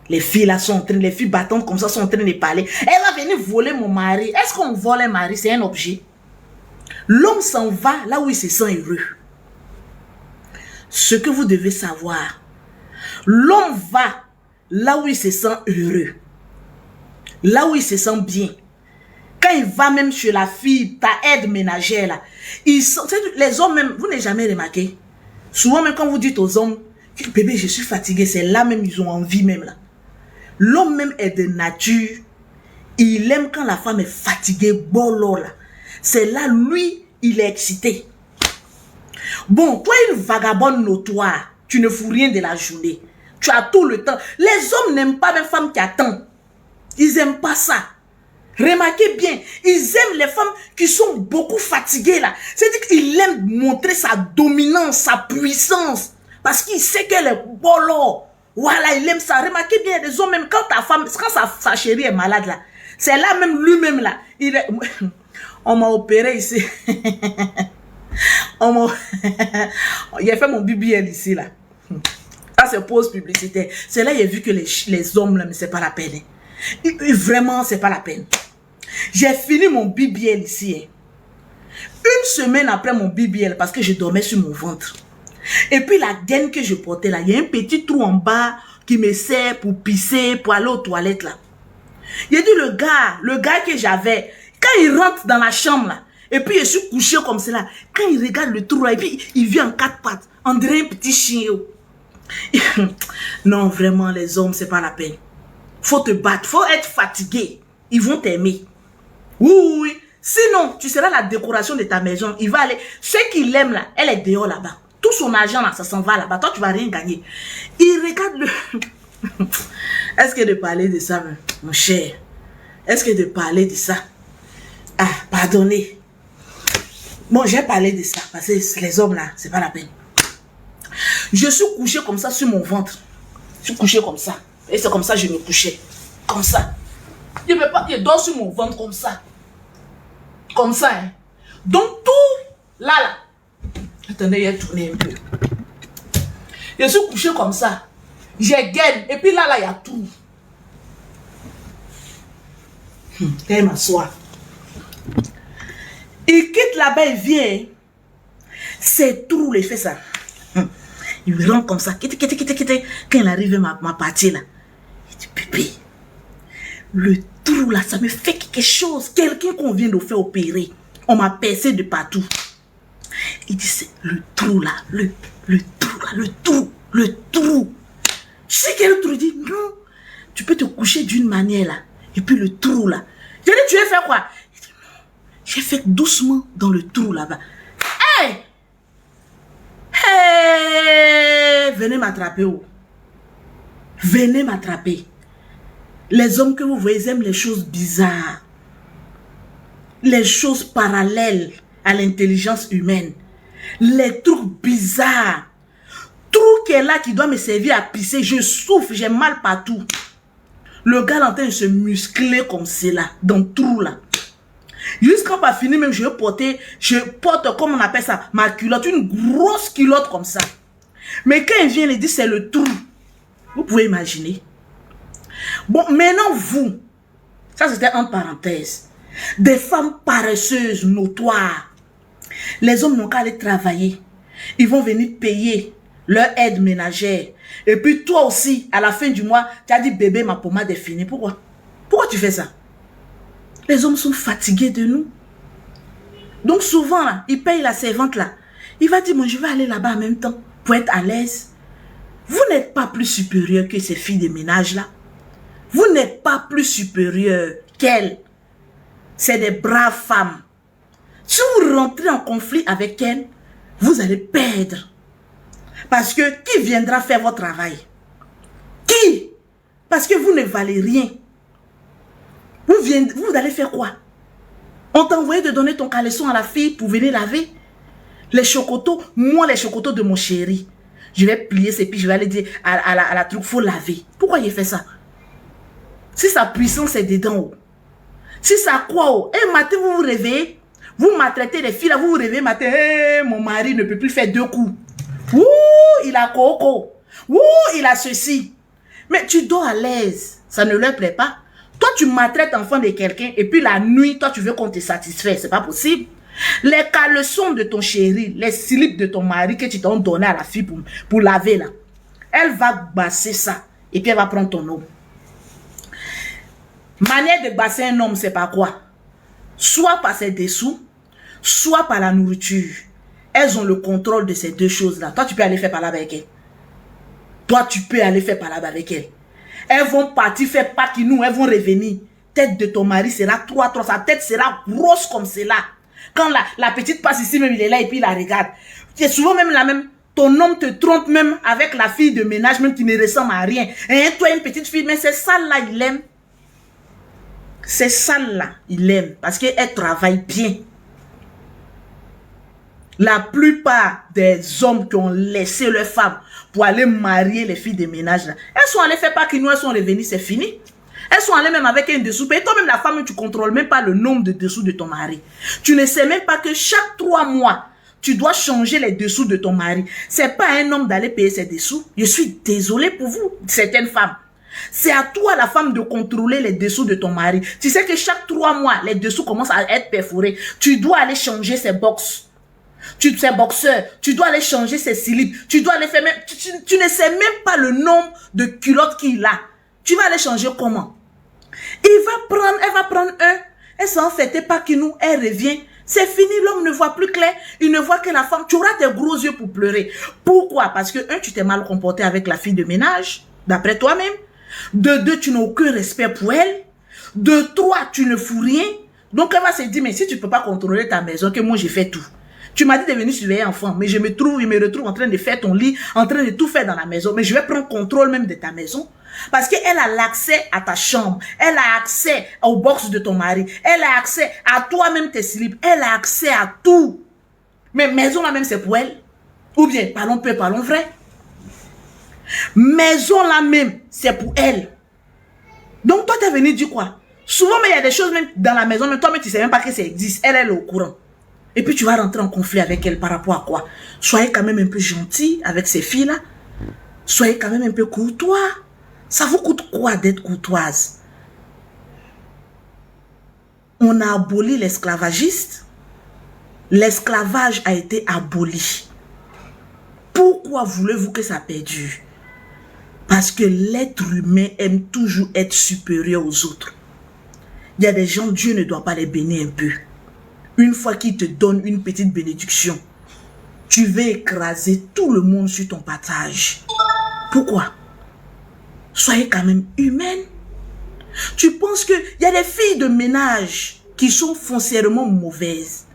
Les filles là sont en train, les filles battantes comme ça sont en train de parler. Elle va venir voler mon mari. Est-ce qu'on vole un mari? C'est un objet. L'homme s'en va là où il se sent heureux. Ce que vous devez savoir, l'homme va là où il se sent heureux. Là où il se sent bien. Quand il va même chez la fille, ta aide ménagère là, les hommes même, vous n'avez jamais remarqué. Souvent même quand vous dites aux hommes, bébé je suis fatigué, c'est là même ils ont envie même là. L'homme même est de nature, il aime quand la femme est fatiguée, bolo là. C'est là, lui, il est excité. Bon, toi une vagabonde notoire, tu ne fous rien de la journée. Tu as tout le temps. Les hommes n'aiment pas les femmes qui attendent. Ils n'aiment pas ça. Remarquez bien, ils aiment les femmes qui sont beaucoup fatiguées là. C'est-à-dire qu'ils aiment montrer sa dominance, sa puissance. Parce qu'il sait qu'elle est bolo. Voilà, il aime ça. Remarquez bien, les hommes, même quand ta femme, quand sa chérie est malade là, c'est là même lui-même là. On m'a opéré ici. Il a fait mon BBL ici là. Ça c'est pause publicitaire. C'est là il a vu que les hommes là, mais c'est pas la peine. Vraiment, c'est pas la peine. J'ai fini mon BBL ici. Une semaine après mon BBL, parce que je dormais sur mon ventre. Et puis la gaine que je portais là, il y a un petit trou en bas qui me sert pour pisser, pour aller aux toilettes là. Il a dit le gars que j'avais, quand il rentre dans la chambre là, et puis je suis couché comme cela, quand il regarde le trou là, et puis il vient en 4 pattes, on dirait un petit chien. Non, vraiment, les hommes, c'est pas la peine. Faut te battre, faut être fatigué. Ils vont t'aimer. Oui. Sinon, tu seras la décoration de ta maison. Il va aller. Ce qu'il aime là, elle est dehors là-bas. Tout son argent là, ça s'en va là-bas. Toi, tu vas rien gagner. Il regarde le... Est-ce que de parler de ça, mon cher? Est-ce que de parler de ça? Ah, pardonnez. Bon, j'ai parlé de ça parce que les hommes là, c'est pas la peine. Je suis couché comme ça sur mon ventre. Je suis couché comme ça. Et c'est comme ça que je me couchais. Comme ça. Je ne peux pas, je dors sur mon ventre comme ça. Comme ça, hein. Donc tout, là. Attendez, il a tourné un peu. Je suis couché comme ça. J'ai gaine. Et puis là, il y a tout. Elle m'assoit. Il quitte là-bas, il vient. C'est tout, il fait ça. Il rentre comme ça. Quand il arrive à ma partie là, il dit, bébé, le trou là, ça me fait quelque chose. Quelqu'un qu'on vient de faire opérer. On m'a percé de partout. Il dit, c'est le trou là, le trou là, le trou. Je sais quel trou? Il dit, non, tu peux te coucher d'une manière là. Et puis le trou là. J'ai dit, tu as fait quoi? Il dit, non, j'ai fait doucement dans le trou là-bas. Hey! Hey! Venez m'attraper. Oh. Venez m'attraper. Les hommes que vous voyez, ils aiment les choses bizarres. Les choses parallèles à l'intelligence humaine. Les trucs bizarres. Trou qui est là, qui doit me servir à pisser. Je souffre, j'ai mal partout. Le gars est en train de se muscler comme cela, dans le trou là. Jusqu'à pas fini, même je porte, comme on appelle ça, ma culotte, une grosse culotte comme ça. Mais quand il vient, il dit c'est le trou. Vous pouvez imaginer. Bon, maintenant vous, ça c'était en parenthèse, des femmes paresseuses, notoires. Les hommes n'ont qu'à aller travailler. Ils vont venir payer leur aide ménagère. Et puis toi aussi, à la fin du mois, tu as dit bébé, ma pommade est finie. Pourquoi? Pourquoi tu fais ça? Les hommes sont fatigués de nous. Donc souvent, là, ils payent la servante là. Il va dire, moi, je vais aller là-bas en même temps pour être à l'aise. Vous n'êtes pas plus supérieur que ces filles de ménage-là. Vous n'êtes pas plus supérieur qu'elles. C'est des braves femmes. Si vous rentrez en conflit avec elles, vous allez perdre. Parce que qui viendra faire votre travail? Qui? Parce que vous ne valez rien. Vous allez faire quoi? On t'a envoyé de donner ton caleçon à la fille pour venir laver. Les chocotos, moi les chocotos de mon chéri, je vais plier ces puis je vais aller dire à la truc, faut laver. Pourquoi il fait ça? Si sa puissance est dedans, si ça quoi, et matin vous vous réveillez, vous maltraitez les filles là, vous vous réveillez matin, mon mari ne peut plus faire 2 coups. Ouh, il a coco. Ouh, il a ceci. Mais tu dors à l'aise, ça ne leur plaît pas. Toi, tu maltraites l'enfant de quelqu'un et puis la nuit, toi, tu veux qu'on te satisfasse. C'est pas possible. Les caleçons de ton chéri, les slips de ton mari que tu t'as donné à la fille pour laver là, elle va basser ça et puis elle va prendre ton homme. Manière de basser un homme, c'est pas quoi? Soit par ses dessous, soit par la nourriture. Elles ont le contrôle de ces 2 choses-là. Toi, tu peux aller faire par là avec elle. Toi, tu peux aller faire par là avec elle. Elles vont partir faire paquinou, elles vont revenir. Tête de ton mari sera 3, sa tête sera grosse comme cela. Quand la petite passe ici, même il est là et puis il la regarde. C'est souvent même la même. Ton homme te trompe même avec la fille de ménage, même qui ne ressemble à rien. Et toi, une petite fille, mais c'est ça là, il aime. C'est ça là, il aime. Parce qu'elle travaille bien. La plupart des hommes qui ont laissé leurs femmes pour aller marier les filles de ménage, là, elles sont allées faire pas qu'ils nous, elles sont revenues, c'est fini. Elles sont allées même avec un dessous. Et toi-même, la femme, tu ne contrôles même pas le nombre de dessous de ton mari. Tu ne sais même pas que chaque 3 mois, tu dois changer les dessous de ton mari. C'est pas un homme d'aller payer ses dessous. Je suis désolée pour vous, certaines femmes. C'est à toi, la femme, de contrôler les dessous de ton mari. Tu sais que chaque 3 mois, les dessous commencent à être perforés. Tu dois aller changer ses box. Ses boxeurs, tu dois aller changer ses slips, tu dois aller faire même, tu ne sais même pas le nombre de culottes qu'il a. Tu vas aller changer comment? Elle va prendre un, elle s'en fait pas qu'il nous, elle revient. C'est fini, l'homme ne voit plus clair, il ne voit que la femme. Tu auras tes gros yeux pour pleurer. Pourquoi? Parce que tu t'es mal comporté avec la fille de ménage, d'après toi-même. De 2, tu n'as aucun respect pour elle. De 3, tu ne fous rien. Donc elle va se dire, mais si tu ne peux pas contrôler ta maison, que moi j'ai fait tout. Tu m'as dit de venir surveiller enfant, mais je me retrouve en train de faire ton lit, en train de tout faire dans la maison. Mais je vais prendre contrôle même de ta maison. Parce qu'elle a l'accès à ta chambre. Elle a accès au box de ton mari. Elle a accès à toi-même tes slips. Elle a accès à tout. Mais maison là même c'est pour elle. Ou bien, parlons peu, parlons vrai. Maison là même, c'est pour elle. Donc toi, tu es venu dire quoi? Souvent, mais il y a des choses même dans la maison, mais toi, mais tu ne sais même pas que ça existe. Elle est au courant. Et puis tu vas rentrer en conflit avec elle par rapport à quoi? Soyez quand même un peu gentil avec ces filles-là. Soyez quand même un peu courtois. Ça vous coûte quoi d'être courtoise? On a aboli l'esclavagiste. L'esclavage a été aboli. Pourquoi voulez-vous que ça perdure? Parce que l'être humain aime toujours être supérieur aux autres. Il y a des gens, Dieu ne doit pas les bénir un peu. Une fois qu'il te donne une petite bénédiction, tu veux écraser tout le monde sur ton partage. Pourquoi? Soyez quand même humaine. Tu penses qu'il y a des filles de ménage qui sont foncièrement mauvaises.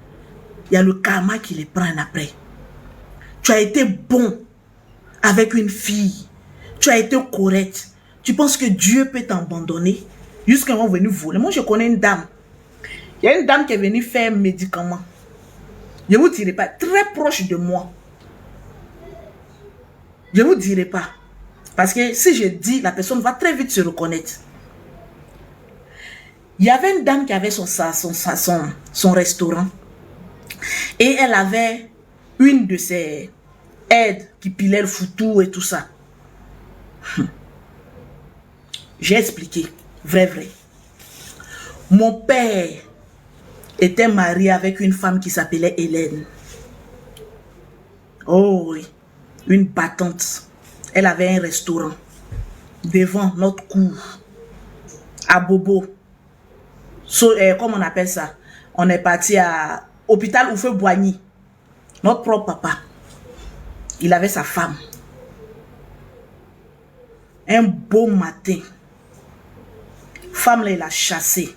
Il y a le karma qui les prend après. Tu as été bon avec une fille. Tu as été correct. Tu penses que Dieu peut t'abandonner jusqu'à un venu voler. Moi, je connais une dame. Il y a une dame qui est venue faire un médicament. Je ne vous dirai pas. Très proche de moi. Je ne vous dirai pas. Parce que si je dis, la personne va très vite se reconnaître. Il y avait une dame qui avait son restaurant. Et elle avait une de ses aides qui pilait le foutou et tout ça. J'ai expliqué. Vrai. Mon père était marié avec une femme qui s'appelait Hélène. Oh oui. Une battante. Elle avait un restaurant devant notre cour à Bobo. Comment on appelle ça? On est parti à Hôpital Oufeu-Boigny. Notre propre papa, il avait sa femme. Un beau matin, femme là, il a chassé.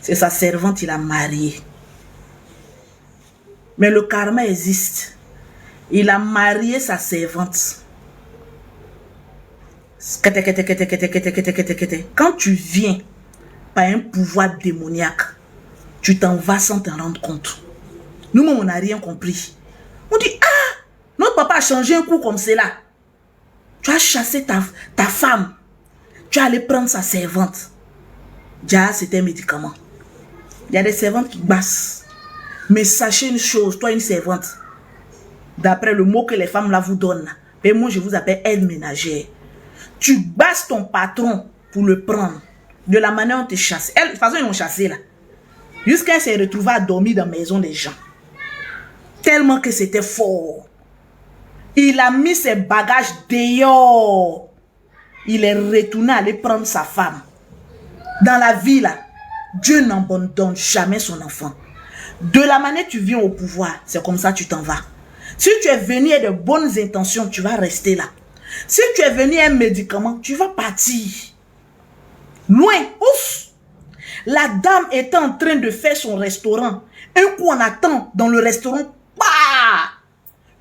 C'est sa servante, il a marié. Mais le karma existe. Il a marié sa servante. Quand tu viens par un pouvoir démoniaque, tu t'en vas sans t'en rendre compte. Nous-mêmes, on n'a rien compris. On dit, ah, notre papa a changé un coup comme cela. Tu as chassé ta femme. Tu es allé prendre sa servante. Déjà, c'était un médicament. Il y a des servantes qui bassent. Mais sachez une chose, toi, une servante, d'après le mot que les femmes là vous donnent, et moi, je vous appelle aide ménagère. Tu basses ton patron pour le prendre. De la manière dont tu chasses. De toute façon, ils l'ont chassé là. Jusqu'à s'est retrouvé à dormir dans la maison des gens. Tellement que c'était fort. Il a mis ses bagages dehors. Il est retourné aller prendre sa femme. Dans la vie là, Dieu n'abandonne jamais son enfant. De la manière tu viens au pouvoir, c'est comme ça tu t'en vas. Si tu es venu avec de bonnes intentions, tu vas rester là. Si tu es venu avec un médicament, tu vas partir. Loin, ouf. La dame était en train de faire son restaurant. Un coup on attend dans le restaurant, bah,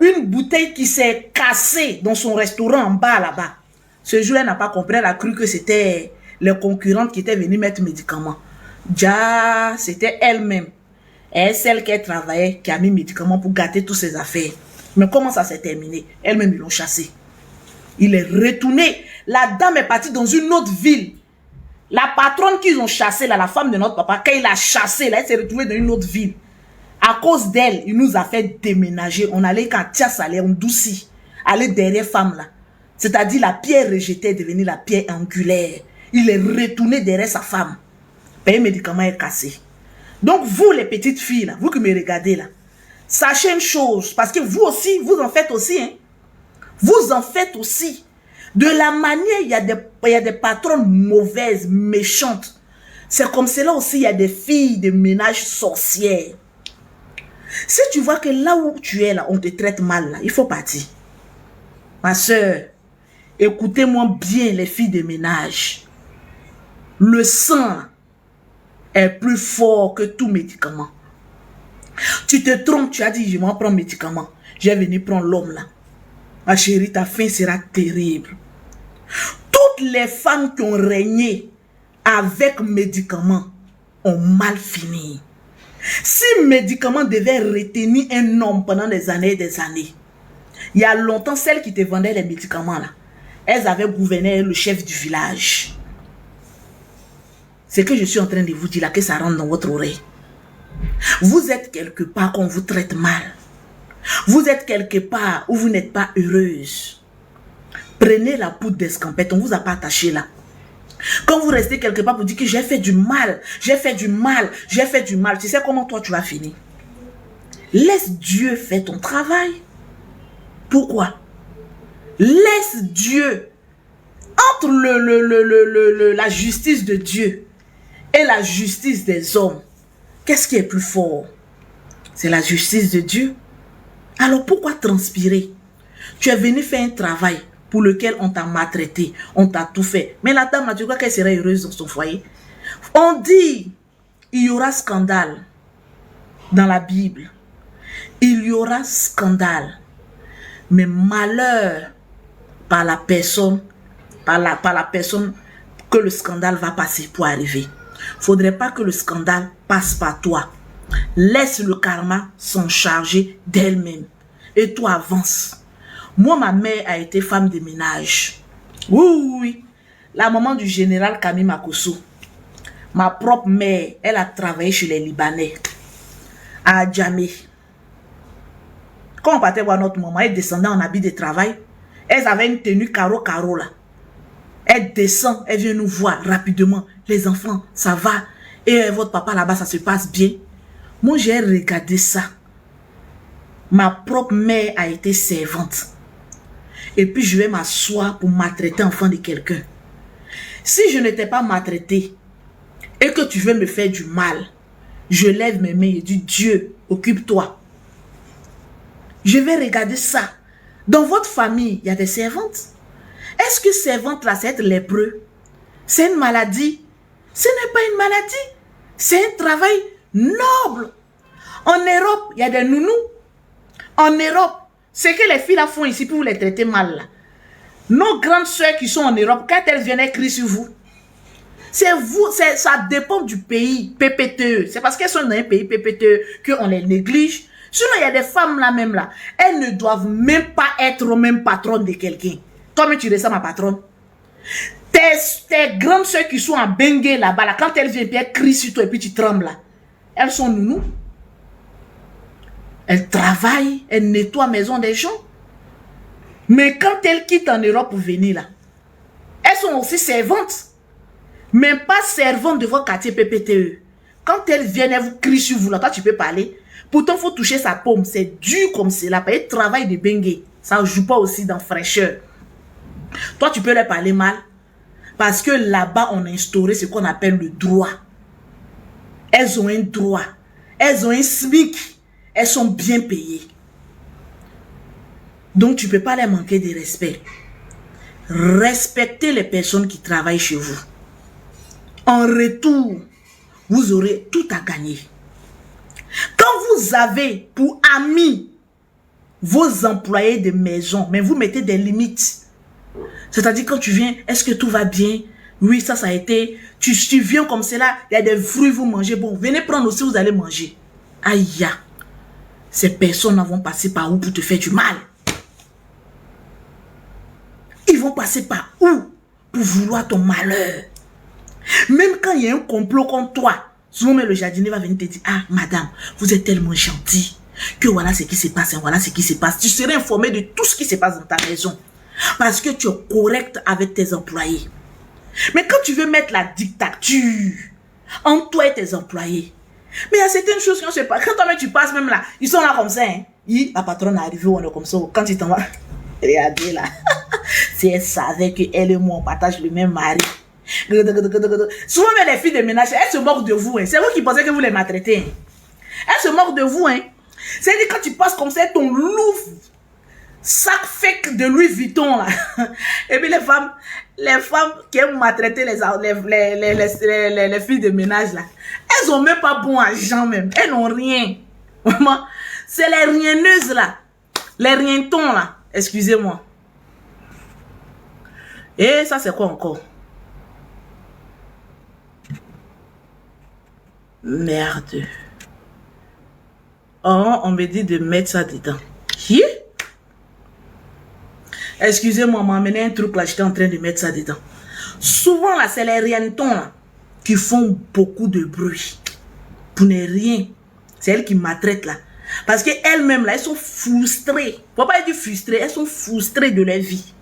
une bouteille qui s'est cassée dans son restaurant en bas là-bas. Ce jour, elle n'a pas compris, elle a cru que c'était les concurrentes qui étaient venues mettre médicaments. Déjà, c'était elle-même. Elle, celle qui travaillait, qui a mis médicaments pour gâter toutes ses affaires. Mais comment ça s'est terminé? Elle-même, ils l'ont chassé. Il est retourné. La dame est partie dans une autre ville. La patronne qu'ils ont chassée, là, la femme de notre papa, quand il a chassé, là, elle s'est retrouvée dans une autre ville. À cause d'elle, il nous a fait déménager. On allait quand Tias allait, on doucit. Aller derrière femme, là. C'est-à-dire la pierre rejetée est devenue la pierre angulaire. Il est retourné derrière sa femme. Et le médicament est cassé. Donc vous les petites filles, là, vous qui me regardez là, sachez une chose, parce que vous aussi, vous en faites aussi. Hein. Vous en faites aussi. De la manière, il y a des patronnes mauvaises, méchantes. C'est comme cela aussi, il y a des filles de ménage sorcières. Si tu vois que là où tu es, là, on te traite mal, là, il faut partir. Ma soeur, écoutez-moi bien les filles de ménage. Le sang est plus fort que tout médicament. Tu te trompes, tu as dit, je m'en prends médicament. Je vais venir prendre l'homme là. Ma chérie, ta fin sera terrible. Toutes les femmes qui ont régné avec médicaments ont mal fini. Si médicament devait retenir un homme pendant des années et des années, il y a longtemps, celles qui te vendaient les médicaments là, elles avaient gouverné le chef du village. C'est que je suis en train de vous dire là, que ça rentre dans votre oreille. Vous êtes quelque part qu'on vous traite mal. Vous êtes quelque part où vous n'êtes pas heureuse. Prenez la poudre d'escampette, on ne vous a pas attaché là. Quand vous restez quelque part pour dire que j'ai fait du mal, j'ai fait du mal, j'ai fait du mal, tu sais comment toi tu vas finir? Laisse Dieu faire ton travail. Pourquoi? Laisse Dieu. Entre la justice de Dieu et la justice des hommes, qu'est-ce qui est plus fort? C'est la justice de Dieu. Alors pourquoi transpirer? Tu es venu faire un travail pour lequel on t'a maltraité, on t'a tout fait. Mais la dame, là, tu crois qu'elle serait heureuse dans son foyer? On dit, il y aura scandale dans la Bible. Il y aura scandale. Mais malheur par la personne, par la personne que le scandale va passer pour arriver. Il ne faudrait pas que le scandale passe par toi. Laisse le karma s'en charger d'elle-même. Et toi, avance. Moi, ma mère a été femme de ménage. Oui. La maman du général Camille Makosso. Ma propre mère, elle a travaillé chez les Libanais. À Djamé. Quand on partait voir notre maman, elle descendait en habit de travail. Elle avait une tenue carreau là. Elle descend, elle vient nous voir rapidement. Les enfants, ça va. Et votre papa là-bas, ça se passe bien. Moi, j'ai regardé ça. Ma propre mère a été servante. Et puis, je vais m'asseoir pour maltraiter enfant de quelqu'un. Si je n'étais pas maltraitée et que tu veux me faire du mal, je lève mes mains et dis, Dieu, occupe-toi. Je vais regarder ça. Dans votre famille, il y a des servantes. Est-ce que servante là, c'est être lépreux? C'est une maladie? Ce n'est pas une maladie. C'est un travail noble. En Europe, il y a des nounous. En Europe, ce que les filles là font ici pour vous les traiter mal là. Nos grandes soeurs qui sont en Europe, quand elles viennent, elles crient sur vous. C'est vous, ça dépend du pays PPTE. C'est parce qu'elles sont dans un pays PPTE qu'on les néglige. Sinon, il y a des femmes là même là. Elles ne doivent même pas être même patronne de quelqu'un. Comment tu ressens ma patronne? Tes grandes soeurs qui sont en Bengue là-bas, là, quand elles viennent, puis elles crient sur toi et puis tu trembles là. Elles sont nounous. Elles travaillent, elles nettoient la maison des gens. Mais quand elles quittent en Europe pour venir là, elles sont aussi servantes. Mais pas servantes de votre quartier PPTE. Quand elles viennent, elles vous crient sur vous là, toi tu peux parler. Pourtant, il faut toucher sa paume. C'est dur comme cela. Parce que travail de bengue. Ça ne joue pas aussi dans fraîcheur. Toi, tu peux leur parler mal. Parce que là-bas, on a instauré ce qu'on appelle le droit. Elles ont un droit. Elles ont un SMIC. Elles sont bien payées. Donc, tu ne peux pas leur manquer de respect. Respectez les personnes qui travaillent chez vous. En retour, vous aurez tout à gagner. Quand vous avez pour amis vos employés de maison, mais vous mettez des limites. C'est-à-dire quand tu viens, est-ce que tout va bien? Oui, ça a été. Tu viens comme cela, il y a des fruits, vous mangez. Bon, venez prendre aussi, vous allez manger. Aïe, ces personnes vont passer par où pour te faire du mal? Ils vont passer par où pour vouloir ton malheur? Même quand il y a un complot contre toi, souvent le jardinier va venir te dire, ah madame, vous êtes tellement gentil, que voilà ce qui se passe, voilà ce qui se passe. Tu serais informé de tout ce qui se passe dans ta maison. Parce que tu es correct avec tes employés. Mais quand tu veux mettre la dictature entre toi et tes employés, mais il y a certaines choses qui ne se passent. Quand toi-même tu passes même là, ils sont là comme ça. Hein. La patronne est arrivée, on est comme ça. Quand ils t'en vont, regardez là. Si elle savait qu'elle et moi on partage le même mari. Souvent les filles de ménage, elles se moquent de vous. Hein. C'est vous qui pensez que vous les maltraitez. Hein. Elles se moquent de vous. Hein. C'est-à-dire quand tu passes comme ça, ton lourd sac fake de Louis Vuitton là. Et puis les femmes qui aiment maltraiter les filles de ménage là, elles ont même pas bon argent même. Elles n'ont rien. Vraiment, c'est les rieneuses là, les rientons là. Excusez-moi. Et ça c'est quoi encore? Merde. Oh, on me dit de mettre ça dedans. Qui? Excusez-moi, m'a amené un truc là, j'étais en train de mettre ça dedans. Souvent là, c'est les rientons là qui font beaucoup de bruit. Pour ne rien. C'est elles qui maltraitent là. Parce qu'elles-mêmes là, elles sont frustrées. Faut pas dire frustrées, elles sont frustrées de leur vie.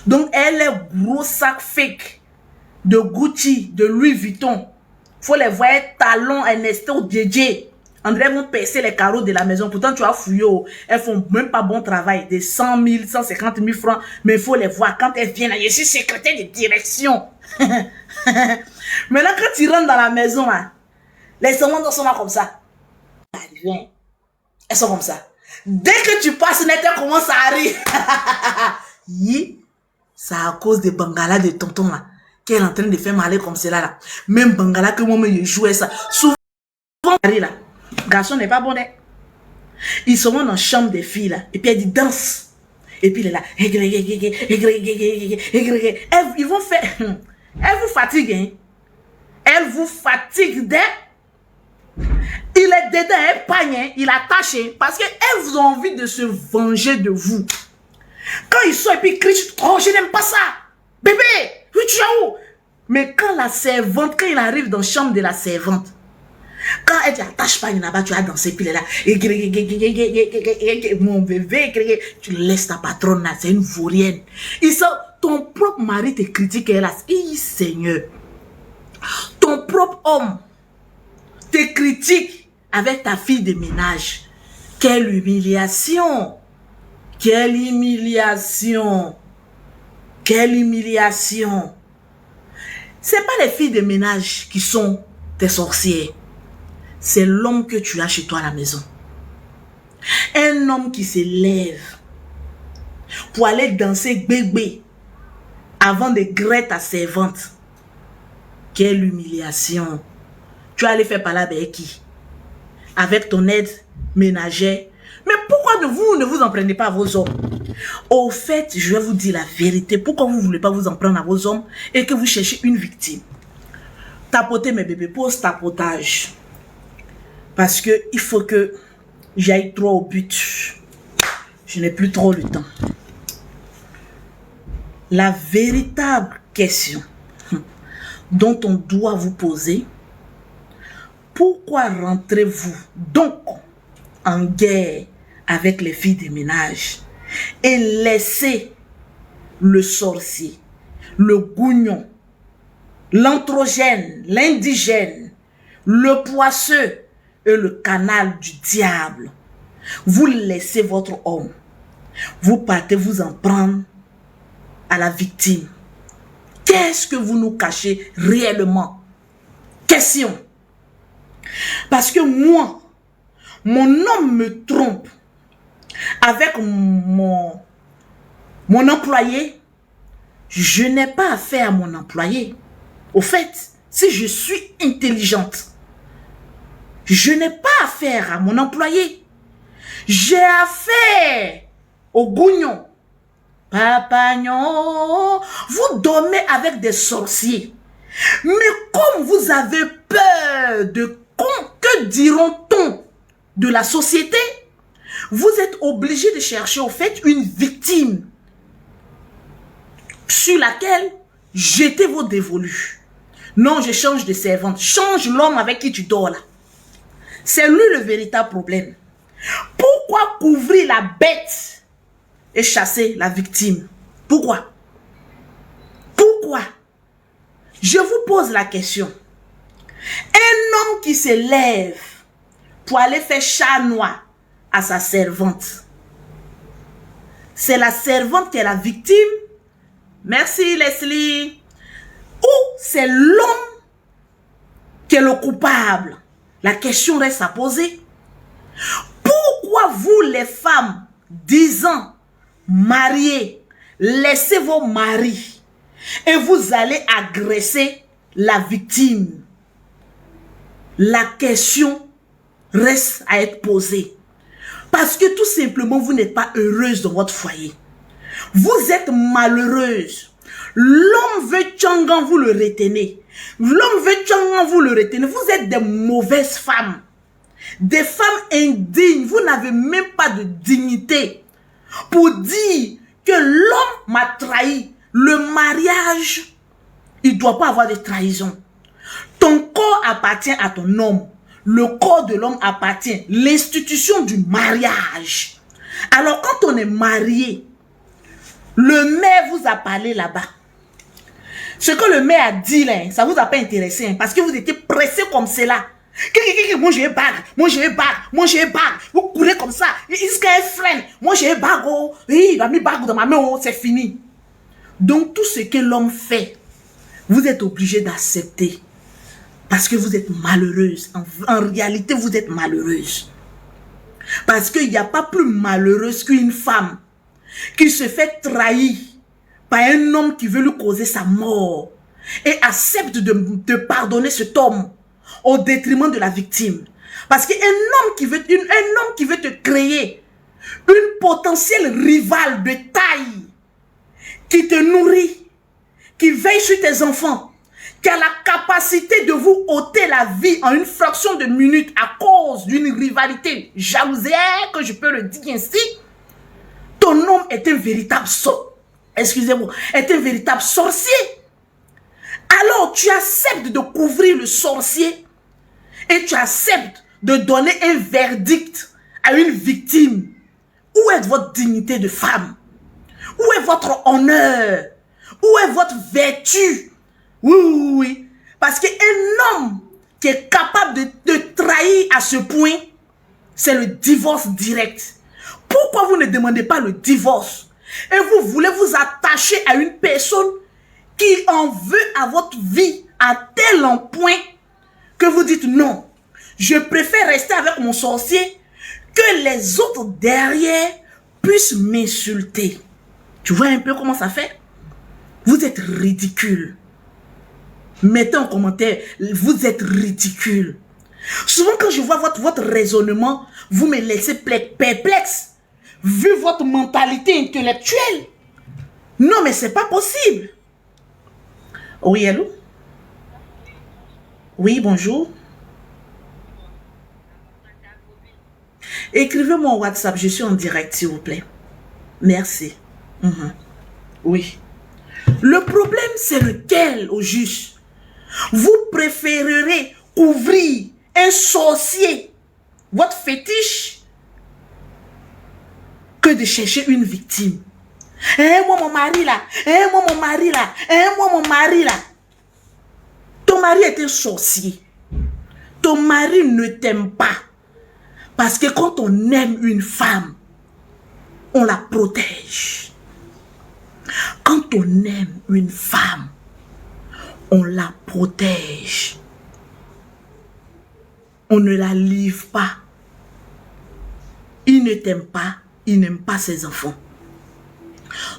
Donc, elles, les gros sacs fake de Gucci, de Louis Vuitton. Faut les voir talons, Ernesto, DJ. André vont percer les carreaux de la maison. Pourtant, tu as fouillé. Elles font même pas bon travail. Des 100 000, 150 000 francs. Mais il faut les voir. Quand elles viennent, je suis secrétaire de direction. Maintenant, quand tu rentres dans la maison, là, les servantes sont là comme ça. Elles sont comme ça. Dès que tu passes, elles commencent à rire. C'est à cause des bangalas de tonton, là, qu'elle est en train de faire mal comme cela, là. Même bangala que moi-même, je jouais ça. Souvent, là. Garçon n'est pas bon. Ils sont dans la chambre des filles là. Et puis elle dit danse. Et puis il est là. Ils vont faire. Elle vous fatigue. Hein? Elle vous fatigue dès. Il est dedans, elle pagne, il attache. Parce qu'elles vous ont envie de se venger de vous. Quand ils sont et puis ils crient, oh je n'aime pas ça. Bébé, tu es où? Mais quand la servante, quand il arrive dans la chambre de la servante, quand elle t'attache pas là-bas, tu as dansé, puis elle est là. Mon bébé, tu laisses ta patronne là, c'est une vaurienne. Ton propre mari te critique, elle a dit, Seigneur. Ton propre homme te critique avec ta fille de ménage. Quelle humiliation! Quelle humiliation! Quelle humiliation! C'est pas les filles de ménage qui sont tes sorcières. C'est l'homme que tu as chez toi à la maison. Un homme qui se lève pour aller danser bébé avant de griller ta servante. Quelle humiliation. Tu vas aller faire parler avec qui? Avec ton aide ménagère. Mais pourquoi vous ne vous en prenez pas à vos hommes? Au fait, je vais vous dire la vérité. Pourquoi vous ne voulez pas vous en prendre à vos hommes et que vous cherchez une victime? Tapotez mes bébés, pose tapotage. Parce que il faut que j'aille trop au but. Je n'ai plus trop le temps. La véritable question dont on doit vous poser: pourquoi rentrez-vous donc en guerre avec les filles de ménage et laissez le sorcier, le gougnon, l'androgène, l'indigène, le poisseux et le canal du diable? Vous laissez votre homme, vous partez vous en prendre à la victime. Qu'est-ce que vous nous cachez réellement? Question. Parce que moi, mon homme me trompe avec mon employé. Je n'ai pas affaire à mon employé. Au fait, si je suis intelligente, je n'ai pas affaire à mon employé. J'ai affaire au gougnon. Papagnon, vous dormez avec des sorciers. Mais comme vous avez peur de que diront-on de la société, vous êtes obligé de chercher au fait une victime sur laquelle jeter vos dévolus. Non, je change de servante. Change l'homme avec qui tu dors là. C'est lui le véritable problème. Pourquoi couvrir la bête et chasser la victime? Pourquoi? Pourquoi? Je vous pose la question. Un homme qui se lève pour aller faire chat noir à sa servante, c'est la servante qui est la victime? Merci Leslie. Ou c'est l'homme qui est le coupable? La question reste à poser. Pourquoi vous les femmes 10 ans mariées, laissez vos maris et vous allez agresser la victime? La question reste à être posée. Parce que tout simplement, vous n'êtes pas heureuse dans votre foyer. Vous êtes malheureuse. L'homme veut Tchangan, vous le retenez. L'homme veut Tchangan, vous le retenez. Vous êtes des mauvaises femmes. Des femmes indignes. Vous n'avez même pas de dignité pour dire que l'homme m'a trahi. Le mariage, il ne doit pas avoir de trahison. Ton corps appartient à ton homme. Le corps de l'homme appartient. L'institution du mariage. Alors quand on est marié, le maire vous a parlé là-bas. Ce que le maire a dit là, ça ne vous a pas intéressé. Parce que vous étiez pressé comme cela. Moi j'ai bague, moi j'ai bague, moi j'ai bague. Vous courez comme ça. Il se un frein. Moi j'ai bague. Oh. Oui, il a mis bague dans ma main. Oh, c'est fini. Donc tout ce que l'homme fait, vous êtes obligé d'accepter. Parce que vous êtes malheureuse. En réalité, vous êtes malheureuse. Parce qu'il n'y a pas plus malheureuse qu'une femme qui se fait trahir par un homme qui veut lui causer sa mort et accepte de pardonner cet homme au détriment de la victime. Parce qu'un homme qui veut te créer une potentielle rivale de taille qui te nourrit, qui veille sur tes enfants, qui a la capacité de vous ôter la vie en une fraction de minute à cause d'une rivalité jalousière, que je peux le dire ainsi, ton homme est un véritable est un véritable sorcier. Alors tu acceptes de couvrir le sorcier et tu acceptes de donner un verdict à une victime. Où est votre dignité de femme? Où est votre honneur? Où est votre vertu? Oui. Parce qu'un homme qui est capable de te trahir à ce point, c'est le divorce direct. Pourquoi vous ne demandez pas le divorce? Et vous voulez vous attacher à une personne qui en veut à votre vie à tel point que vous dites non, je préfère rester avec mon sorcier que les autres derrière puissent m'insulter. Tu vois un peu comment ça fait? Vous êtes ridicule. Mettez en commentaire, vous êtes ridicule. Souvent quand je vois votre raisonnement, vous me laissez perplexe. Vu votre mentalité intellectuelle. Non, mais c'est pas possible. Oui, allô? Oui, bonjour. Écrivez-moi au WhatsApp, je suis en direct, s'il vous plaît. Merci. Oui. Le problème, c'est lequel, au juste? Vous préférerez ouvrir un sorcier, votre fétiche, que de chercher une victime. Moi, mon mari là. Moi, mon mari là. Moi, mon mari là. Ton mari est un sorcier. Ton mari ne t'aime pas. Parce que quand on aime une femme, on la protège. Quand on aime une femme, on la protège. On ne la livre pas. Il ne t'aime pas, il n'aime pas ses enfants.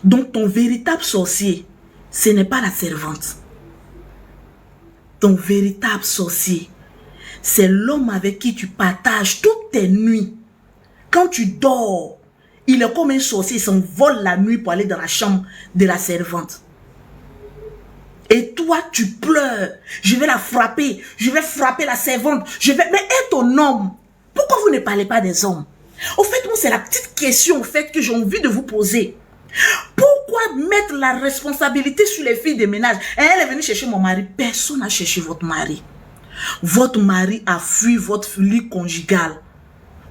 Donc ton véritable sorcier, ce n'est pas la servante. Ton véritable sorcier, c'est l'homme avec qui tu partages toutes tes nuits. Quand tu dors, il est comme un sorcier, il s'envole la nuit pour aller dans la chambre de la servante. Et toi, tu pleures. Je vais la frapper. Je vais frapper la servante. Mais est ton homme. Pourquoi vous ne parlez pas des hommes? Au fait, moi, c'est la petite question que j'ai envie de vous poser. Pourquoi mettre la responsabilité sur les filles de ménage? Elle est venue chercher mon mari. Personne n'a cherché votre mari. Votre mari a fui votre lit conjugal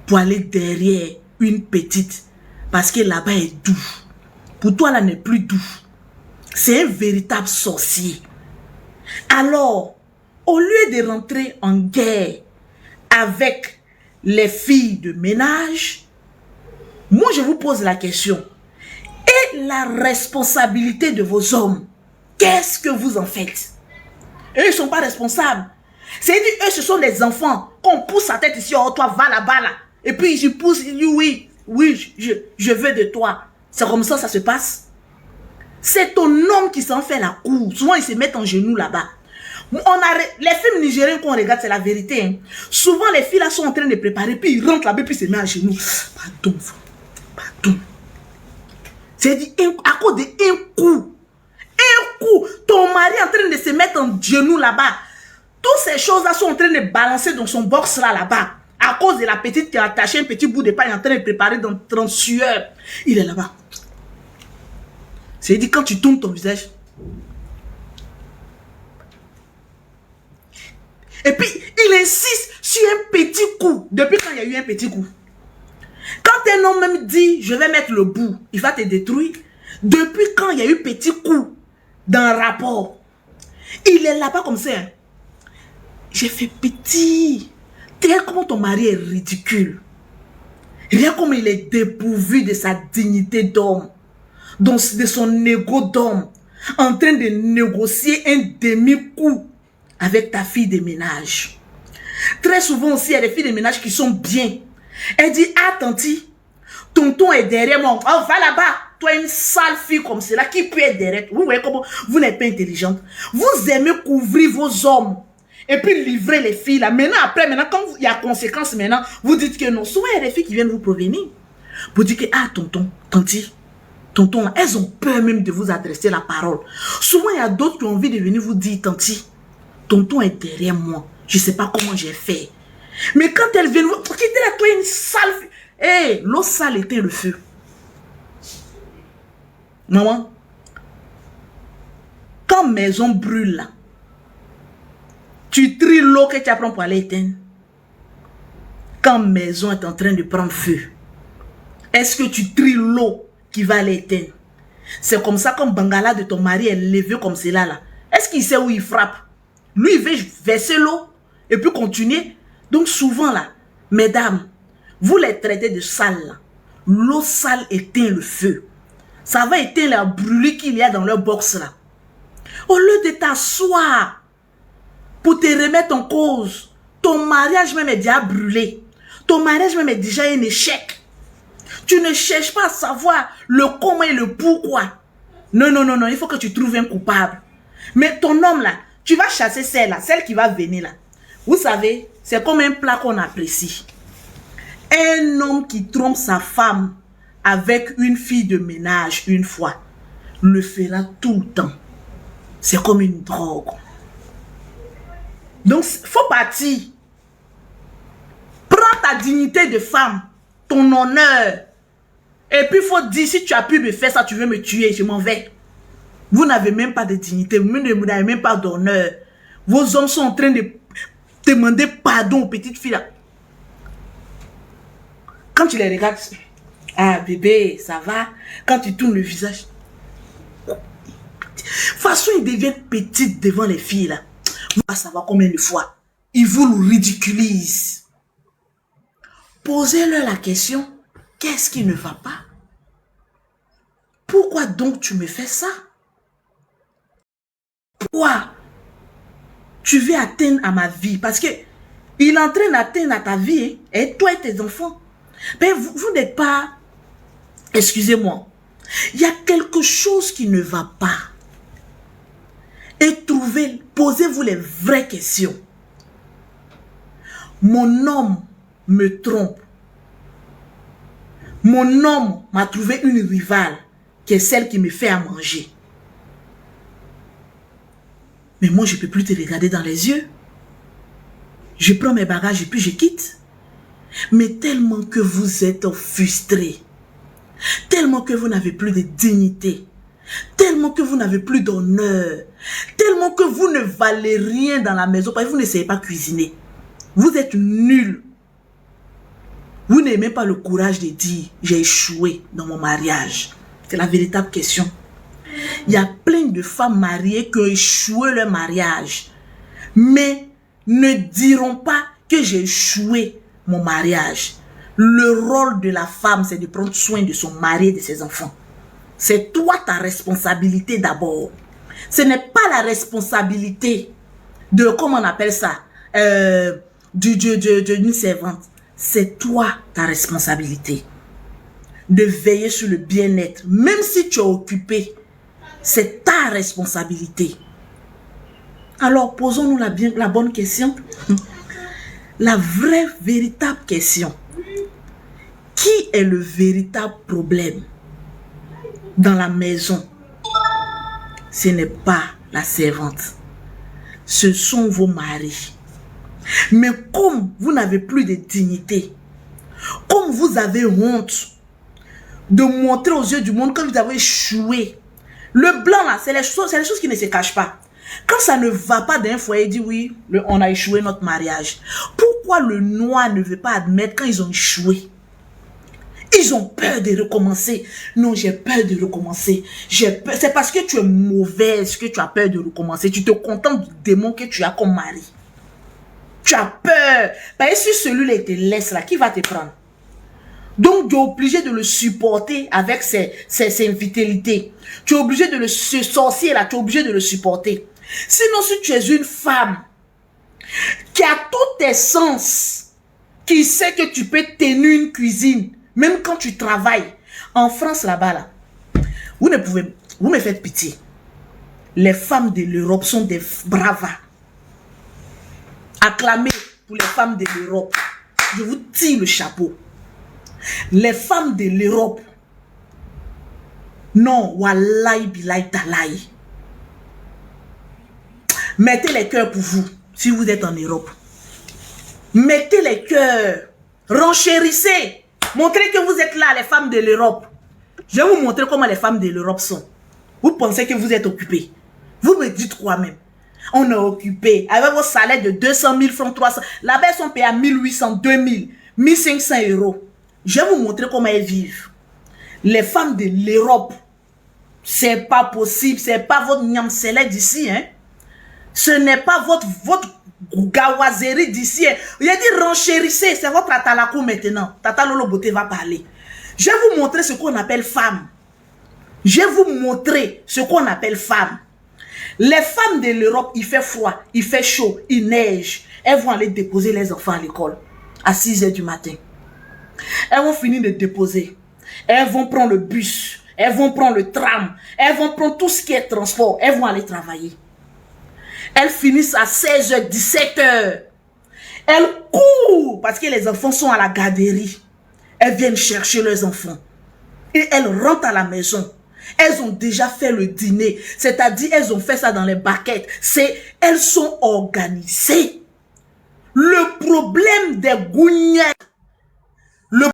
pour aller derrière une petite. Parce que là-bas est doux. Pour toi, là n'est plus doux. C'est un véritable sorcier. Alors, au lieu de rentrer en guerre avec les filles de ménage, moi je vous pose la question. Et la responsabilité de vos hommes, qu'est-ce que vous en faites? Eux, ils ne sont pas responsables. C'est-à-dire, eux, ce sont des enfants qu'on pousse sa tête ici, oh, toi, va là-bas, là. Et puis, je pousse, il dit, oui, je veux de toi. C'est comme ça se passe. C'est ton homme qui s'en fait la cour. Souvent, ils se mettent en genoux là-bas. Les films nigériens qu'on regarde, c'est la vérité. Hein. Souvent, les filles là sont en train de préparer, puis ils rentrent là-bas, puis ils se mettent à genoux. Pardon. C'est-à-dire, à cause d'un coup. Un coup, ton mari est en train de se mettre en genoux là-bas. Toutes ces choses-là sont en train de balancer dans son box là-bas. À cause de la petite qui a attaché un petit bout de pain, il est en train de préparer dans sueur. Il est là-bas. C'est-à-dire, quand tu tournes ton visage. Et puis, il insiste sur un petit coup. Depuis quand il y a eu un petit coup? Quand un homme même dit, je vais mettre le bout, il va te détruire. Depuis quand il y a eu petit coup dans un rapport? Il est là-bas comme ça. Hein. J'ai fait petit. Regarde comment ton mari est ridicule. Regarde comment il est dépourvu de sa dignité d'homme. De son ego d'homme, en train de négocier un demi-coup avec ta fille de ménage. Très souvent aussi, il y a des filles de ménage qui sont bien. Elle dit, ah tanti, tonton est derrière moi. Oh, va là-bas. Toi, une sale fille comme celle-là, qui peut être derrière. Vous voyez comment vous n'êtes pas intelligente. Vous aimez couvrir vos hommes. Et puis livrer les filles là. Maintenant, quand il y a conséquences maintenant, vous dites que non. Souvent, il y a des filles qui viennent vous prévenir. Vous dites que, ah tonton, tanti, tonton, elles ont peur même de vous adresser la parole. Souvent, il y a d'autres qui ont envie de venir vous dire, tanti, tonton est derrière moi. Je ne sais pas comment j'ai fait. Mais quand elles viennent vous... Qui était là, toi, une sale... Hé, l'eau sale était le feu. Maman, quand maison brûle là, tu tries l'eau que tu apprends pour aller éteindre. Quand maison est en train de prendre feu, est-ce que tu tries l'eau qui va l'éteindre? C'est comme ça, comme Bangala de ton mari est levé comme cela là. Est-ce qu'il sait où il frappe? Lui, il veut verser l'eau et puis continuer. Donc souvent là, mesdames, vous les traitez de sales là. L'eau sale éteint le feu. Ça va éteindre la brûlure qu'il y a dans leur box là. Au lieu de t'asseoir pour te remettre en cause, ton mariage même est déjà brûlé. Ton mariage même est déjà un échec. Tu ne cherches pas à savoir le comment et le pourquoi. Non, non, non, non, il faut que tu trouves un coupable. Mais ton homme là, tu vas chasser celle-là, celle qui va venir là. Vous savez, c'est comme un plat qu'on apprécie. Un homme qui trompe sa femme avec une fille de ménage une fois, le fera tout le temps. C'est comme une drogue. Donc, il faut partir. Prends ta dignité de femme, ton honneur. Et puis, il faut dire, si tu as pu me faire ça, tu veux me tuer, je m'en vais. Vous n'avez même pas de dignité, vous n'avez même pas d'honneur. Vos hommes sont en train de demander pardon aux petites filles là. Quand tu les regardes, ah bébé, ça va. Quand tu tournes le visage, de toute façon, ils deviennent petites devant les filles là. Vous allez savoir combien de fois ils vous le ridiculisent. Posez-leur la question, qu'est-ce qui ne va pas? Pourquoi donc tu me fais ça? Pourquoi tu veux atteindre à ma vie? Parce que il est en train d'atteindre à ta vie, hein, et toi et tes enfants. Mais vous n'êtes pas... Excusez-moi. Il y a quelque chose qui ne va pas. Et posez-vous les vraies questions. Mon homme me trompe. Mon homme m'a trouvé une rivale qui est celle qui me fait à manger. Mais moi, je ne peux plus te regarder dans les yeux. Je prends mes bagages et puis je quitte. Mais tellement que vous êtes frustré, tellement que vous n'avez plus de dignité, tellement que vous n'avez plus d'honneur, tellement que vous ne valez rien dans la maison parce que vous ne savez pas cuisiner. Vous êtes nuls. Vous n'avez même pas le courage de dire « j'ai échoué dans mon mariage ». C'est la véritable question. Il y a plein de femmes mariées qui ont échoué leur mariage, mais ne diront pas que j'ai échoué mon mariage. Le rôle de la femme, c'est de prendre soin de son mari et de ses enfants. C'est toi ta responsabilité d'abord. Ce n'est pas la responsabilité de, comment on appelle ça, d'une servante. C'est toi ta responsabilité de veiller sur le bien-être. Même si tu es occupé, c'est ta responsabilité. Alors, posons-nous la bonne question. La vraie, véritable question. Qui est le véritable problème dans la maison? Ce n'est pas la servante. Ce sont vos maris. Mais comme vous n'avez plus de dignité, comme vous avez honte de montrer aux yeux du monde que vous avez échoué, le blanc là, c'est les choses qui ne se cachent pas. Quand ça ne va pas d'un foyer, il dit oui, on a échoué notre mariage. Pourquoi le noir ne veut pas admettre quand ils ont échoué? Ils ont peur de recommencer. Non, j'ai peur de recommencer. C'est parce que tu es mauvaise que tu as peur de recommencer. Tu te contentes du démon que tu as comme mari. Tu as peur. Parce que si celui-là te laisse là, qui va te prendre? Donc, tu es obligé de le supporter avec ses infidélités. Tu es obligé de ce sorcier là, tu es obligé de le supporter. Sinon, si tu es une femme qui a tous tes sens, qui sait que tu peux tenir une cuisine, même quand tu travailles, en France là-bas, là, vous me faites pitié. Les femmes de l'Europe sont des bravas. Acclamez pour les femmes de l'Europe. Je vous tire le chapeau. Les femmes de l'Europe, non, wallahi billahi talahi. Mettez les cœurs pour vous, si vous êtes en Europe. Mettez les cœurs. Renchérissez. Montrez que vous êtes là, les femmes de l'Europe. Je vais vous montrer comment les femmes de l'Europe sont. Vous pensez que vous êtes occupés. Vous me dites quoi même? On est occupé. Avec vos salaires de 200 000 francs, 300. Là-bas, elles sont payées à 1800, 2000, 1500 euros. Je vais vous montrer comment elles vivent. Les femmes de l'Europe, c'est pas possible. C'est pas votre niamselé d'ici, hein. Ce n'est pas votre gawazerie d'ici. Hein. Il a dit renchérissez. C'est votre atalakou maintenant. Tata Lolo Boté va parler. Je vais vous montrer ce qu'on appelle femme. Je vais vous montrer ce qu'on appelle femme. Les femmes de l'Europe, il fait froid, il fait chaud, il neige. Elles vont aller déposer les enfants à l'école. à 6 h du matin. Elles vont finir de déposer. Elles vont prendre le bus. Elles vont prendre le tram. Elles vont prendre tout ce qui est transport. Elles vont aller travailler. Elles finissent à 16 h, 17 h. Elles courent parce que les enfants sont à la garderie. Elles viennent chercher leurs enfants. Et elles rentrent à la maison. Elles ont déjà fait le dîner. C'est-à-dire, elles ont fait ça dans les baquettes. Elles sont organisées. Le problème des gougnailles